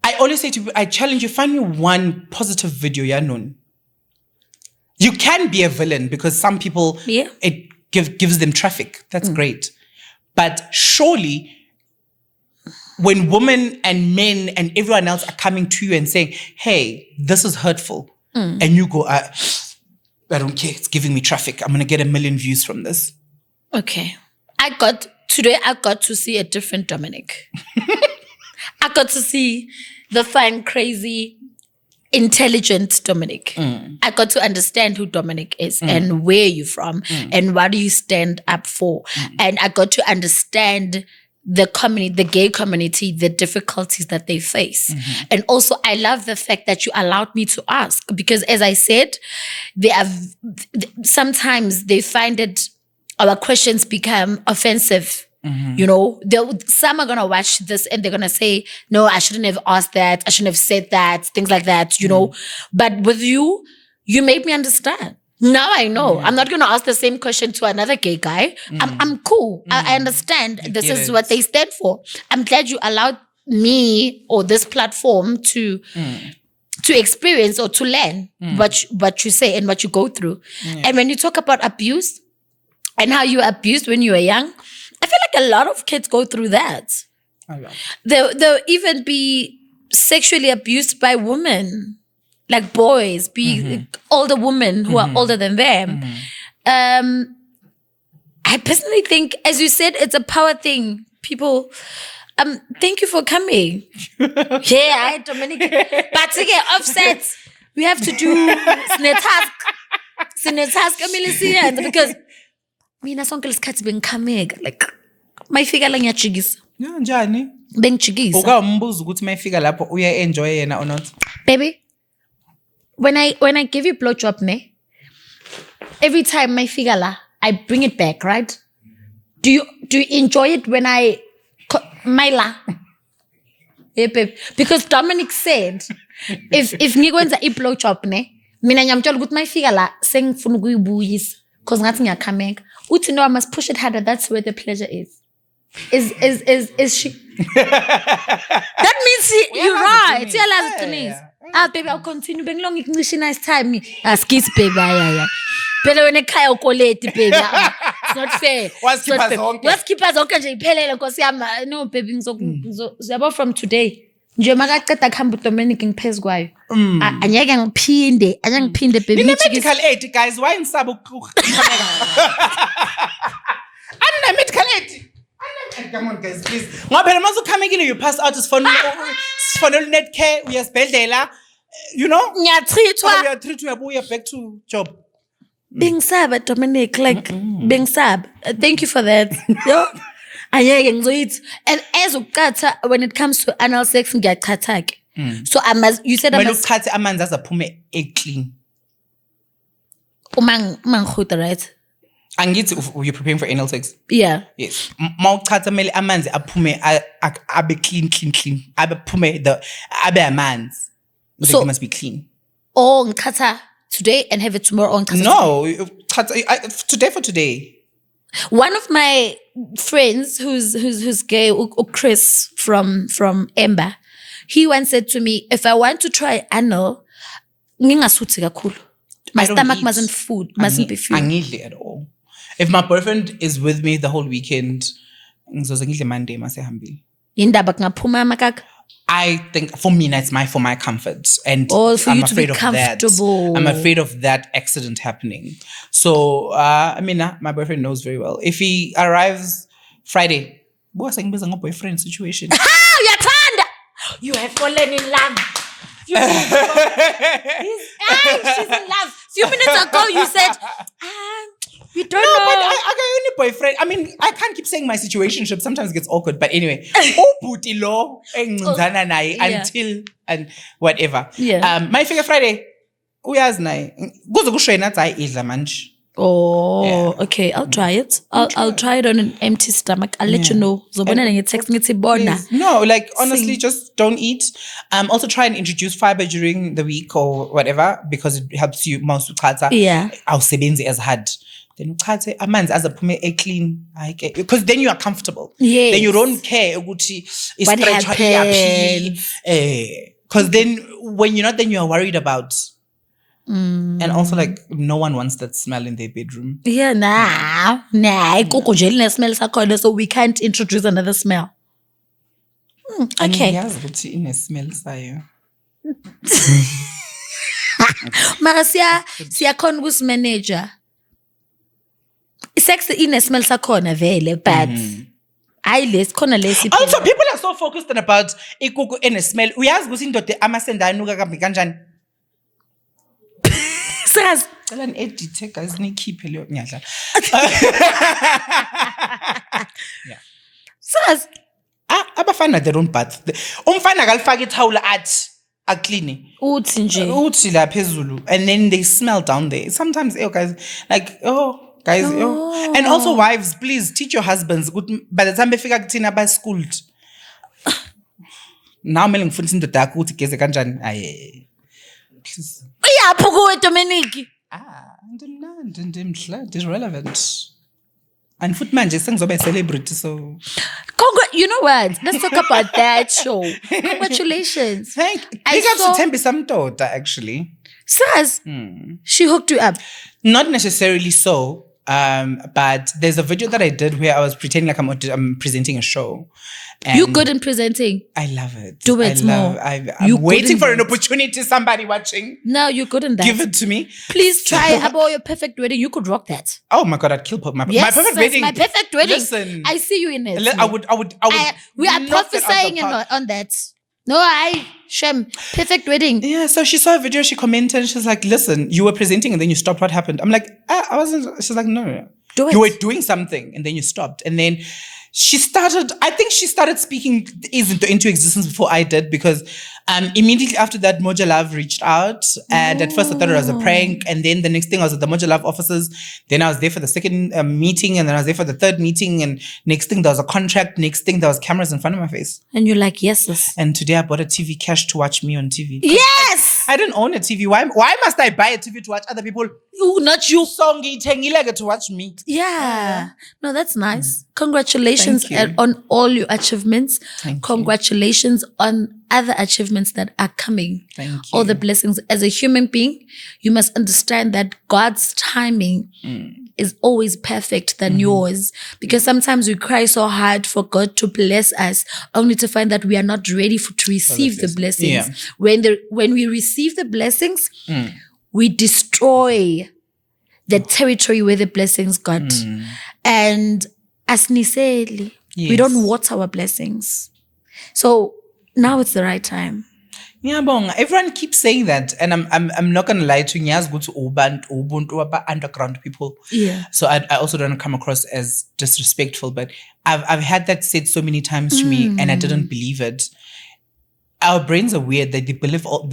I always say to people, I challenge you, find me one positive video, yeah, Nun. You can be a villain because some people, it gives them traffic. That's great. But surely when women and men and everyone else are coming to you and saying, hey, this is hurtful. And you go, I don't care. It's giving me traffic. I'm going to get 1 million views from this.
Okay. Today I got to see a different Dominic. I got to see the fun, crazy, intelligent Dominic. I got to understand who Dominic is and where you're from and what do you stand up for. And I got to understand the community, the gay community, the difficulties that they face. And also I love the fact that you allowed me to ask, because as I said, sometimes they find our questions become offensive. You know, some are going to watch this and they're going to say, no, I shouldn't have asked that. I shouldn't have said that, things like that, you know. But with you made me understand. Now I know. I'm not going to ask the same question to another gay guy. I'm cool. I understand. This is what they stand for. I'm glad you allowed me or this platform to experience or to learn what you say and what you go through. And when you talk about abuse and how you were abused when you were young, I feel like a lot of kids go through that. They'll even be sexually abused by women, like boys, older women who are older than them. I personally think, as you said, it's a power thing. People, thank you for coming. Yeah, Dominic. But to get offset, we have to do task, because mina sonke lesikhathi bengikameka like mayifika la ngiyajikisa.
Yeah, njani?
Bengijikisa.
Ukambuza ukuthi mayifika lapho uya enjoy yena or not?
Baby, when I give you blowjob ne, every time mayifika la, I bring it back, right? Do you enjoy it when I Myla? Yeah, babe. Because Dominic said if ngikwenza i-blowjob ne, mina ngiyamtshela ukuthi mayifika la sengifuna ukuyibuyisa because ngathi ngiyakameka. Uthi no, I must push it harder. That's where the pleasure is. Is she? That means you're right. Tell us to me. Baby, I'll continue. Bengilong English nice time. Skis, baby. Yeah. But when I kaya ukoleti, baby. It's not fair.
What's keep us on?
What's keep us on? No, baby. So from today. Nje makaqeda khamba uDominic ngiphezulu kwayo. Anyeke ngiphinde baby.
Nine medical aid guys, why ngisaba ukukhamela? Anina medical aid. Come on guys, please. Ngoba phela mase ukhamekile you pass out sifonela net care uyasibhedlela, you know?
Ngiyatreatwa.
Uyatreatwa uyabuya back to job.
Bengisaba Dominic, like bengisaba. Thank you for that. Yo. And as ukatha, when it comes to anal sex, ngiyachatha. So you said I must
ukatha amanzi azaphume clean.
Umanghuta, right?
Angithi you're preparing for anal sex?
Yeah.
Yes. Mawuchatha mele amanzi aphume abe clean. Abe amanzi. So it must be clean.
Oh, ngikhatha today and have it tomorrow on Khatha.
No, today for today.
One of my friends who's gay, Chris from Ember, he once said to me, if I want to try anal, ngingasuthi kakhulu. My stomach mustn't be food.
Angidli at all. If my boyfriend is with me the whole weekend, ngizoze ngidle Monday masehambile.
Indaba kungaphuma amakaka.
I think for me, it's for my comfort. And
for
I'm
you
afraid
to be
of
comfortable.
that. I'm afraid of that accident happening. So, my boyfriend knows very well. If he arrives Friday, what's a boyfriend situation?
Yathanda! You have fallen in love. She's in love. Few minutes ago, you said, we don't know.
But I got only boyfriend. I mean, I can't keep saying my situationship. Sometimes it gets awkward. But anyway, until and whatever.
Yeah.
My figure Friday. Uyazi naye. Kuze kusho yena athi idla manje.
Oh, yeah. Okay. I'll try it. I'll try it on an empty stomach. I'll let you know.
No, like honestly, just don't eat. Also try and introduce fiber during the week or whatever because it helps you most ukhatha.
Yeah.
Awusebenzi as hard. Then ukhathe amanzi azaphume clean. Because then you are comfortable.
Yes.
Then you don't care ukuthi
what happens.
Because then when you're not, then you are worried about. And also, like, no one wants that smell in their bedroom.
Yeah, nah. Smell, so we can't introduce another smell. Okay.
Angiyazi ukuthi ine-smell sayo.
Mara siyakhona ukusimanager. Sex ine-smell sakhona vele, but hayi lesikhona lesi.
Also, people are so focused on about ikuku ene-smell. Uyazi ukuthi indoda amasenda anuka kambi kanjani?
Sikazi.
Cela ni-edithe guys nikhiphe leyo ngiyadlala. Yeah.
Sikazi.
Abafana they don't bath. Umfana akalifaka ithawula athi aclean.
Uthi nje.
Uthi la phezulu and then they smell down there. Sometimes guys like guys and also wives please teach your husbands by the time befika kuthina ba schooled. Now mele ngifundisa indoda yakho ukuthi geze kanjani. Aye. Please.
Uyaphi kuwe Dominic?
Ndimhla irrelevant. And futhi manje sengizoba celebrity so
You know what? Let's talk about that show. Congratulations.
Big up to Thembi Samtoda actually.
Says she hooked you up.
Not necessarily so. But there's a video that I did where I was pretending like I'm presenting a show.
You good in presenting?
I love it.
Do it more.
I'm waiting for an opportunity. Somebody watching.
No, you're good in that.
Give it to me.
Please try about your perfect wedding. You could rock that.
Oh my God, I'd kill my perfect wedding.
My perfect wedding.
Listen,
I see you in it.
I would.
We are prophesying on that. No, Shem, perfect wedding.
Yeah, so she saw a video, she commented, and she's like, listen, you were presenting and then you stopped. What happened? I'm like, I wasn't. She's like, no.
Do it.
You were doing something and then you stopped. And then she started speaking into existence before I did because immediately after that, Moja Love reached out. And at first I thought it was a prank. And then the next thing I was at the Moja Love offices. Then I was there for the second meeting. And then I was there for the third meeting. And next thing there was a contract. Next thing there was cameras in front of my face.
And you're like, yes.
And today I bought a TV cash to watch me on TV.
Yes!
I didn't own a TV. Why must I buy a TV to watch other people?
Not you.
Songi tengilege to watch me.
Yeah. No, that's nice. Congratulations on all your achievements. Congratulations on other achievements that are coming.
Thank you.
All the blessings. As a human being, you must understand that God's timing is always perfect than yours. Because sometimes we cry so hard for God to bless us, only to find that we are not ready to receive the blessings.
Yeah.
When we receive the blessings, we destroy the territory where the blessings got. And as Niseli, we don't water our blessings. So now it's the right time.
Yeah, everyone keeps saying that, and I'm not gonna lie to you. Go to Ubuntu underground people.
Yeah.
So I also don't come across as disrespectful, but I've had that said so many times to me, and I didn't believe it. Our brains are weird. They believe all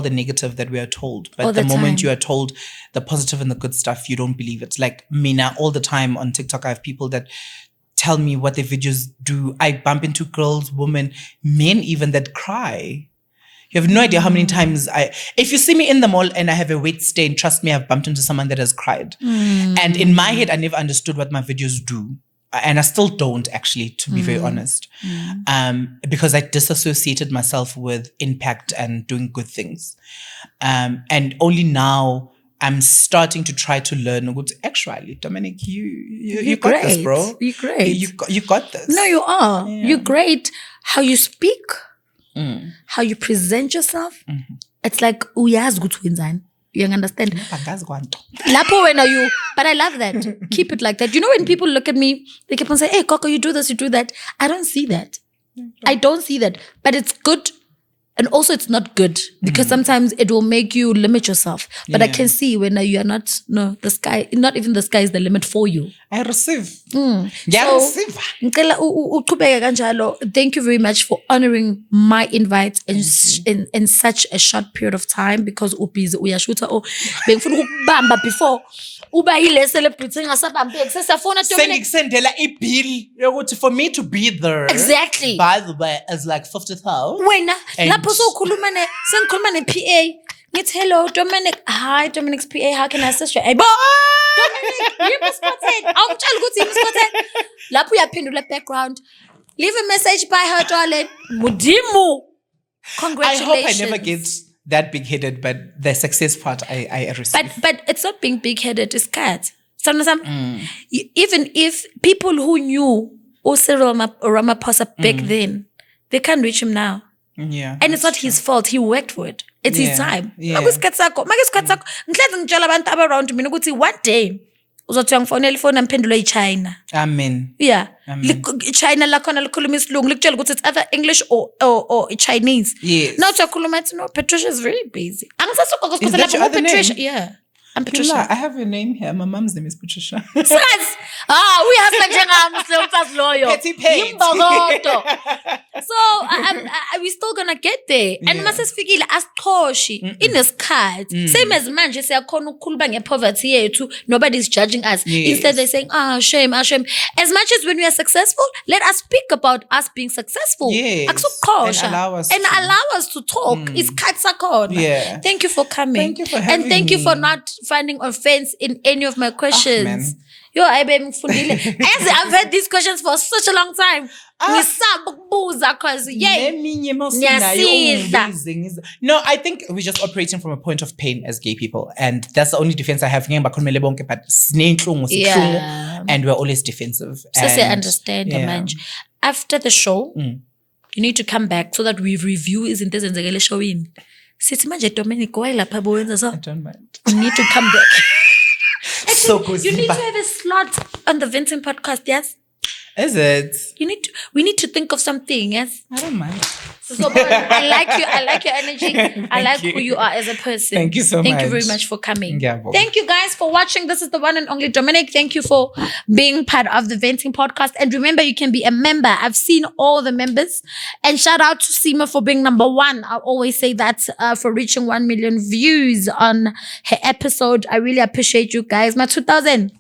the negative that we are told, but the moment you are told the positive and the good stuff, you don't believe it. Like Mina, all the time on TikTok, I have people that tell me what their videos do. I bump into girls, women, men even that cry. You have no idea how many times if you see me in the mall and I have a wet stain, trust me, I've bumped into someone that has cried. And in my head, I never understood what my videos do. And I still don't, actually, to be very honest. Because I disassociated myself with impact and doing good things. And only now I'm starting to try to learn. Actually, Dominic, you got
great.
this, bro.
You're great.
You got this.
No, you are.
Yeah.
You're great. How you speak, how you present yourself. It's like, uyazi ukuthi wenzani. You understand? Lapo when are you? But I love that. Keep it like that. You know, when people look at me, they keep on saying, hey, Coco, you do this, you do that. I don't see that. I don't see that. But it's good. And also it's not good because sometimes it will make you limit yourself. But I can see when you are not, the sky, not even the sky is the limit for you.
I receive.
Thank you very much for honoring my invite in such a short period of time because uyashuta before celebrity
for me to be there.
Exactly.
By the way, it's like 50,000.
Sengikhuluma ne-PA ngithi hello Dominic, hi Dominic's PA, how can I assist you? Dominic yimi isikhotheni awumtshela ukuthi yimi isikhotheni lapho uyaphendula background, leave a message by her darling mudimu. Congratulations.
I hope I never get that big-headed, but the success part I receive.
But it's not being big-headed, it's cat. Even if people who knew Cyril Ramaphosa back then, they can't reach him now.
Yeah.
And it's not his fault. He worked for it. It's his time. Around me, one day, uzothiwa ngifonela ifoni amphendula eChina.
Amen.
Yeah. China lakhona likhuluma isilungu likutshela ukuthi it's either English or Chinese.
Yes.
Now uyakhuluma no, Patricia is very busy.
Is that your other
Patricia?
name?
Yeah. I'm Patricia.
I have a name here. My mom's name is Patricia.
We have
Petty Pate.
So we're still gonna get there. And masesifikile asiqhoshi inesikhathi. Same as manje siyakhona ukukhuluma ngepoverty yethu. Nobody's judging us. Instead they're saying, shame. As much as when we are successful, let us speak about us being successful.
Yes. And allow us to
talk. Isikhathi sakhona.
Yeah.
Thank you for coming.
Thank you for having
And thank you
me.
for not finding offense in any of my questions. I've had these questions for such a long time.
No, I think we're just operating from a point of pain as gay people, and that's the only defense I have. And we're always defensive.
So I understand, Manj. After the show, you need to come back so that we review isn't this and show in. Dominic, I
don't mind.
You need to come back. Actually,
So good.
You need to have a slot on the Venting podcast, yes?
Is it?
We need to think of something, yes?
I don't mind.
So I like your energy. I like who you are as a person.
Thank you so much.
Thank you very much for coming.
Yeah, well.
Thank you guys for watching. This is the one and only Dominic. Thank you for being part of the Venting podcast. And remember, you can be a member. I've seen all the members. And shout out to Seema for being number 1. I always say that for reaching 1 million views on her episode. I really appreciate you guys. My 2000.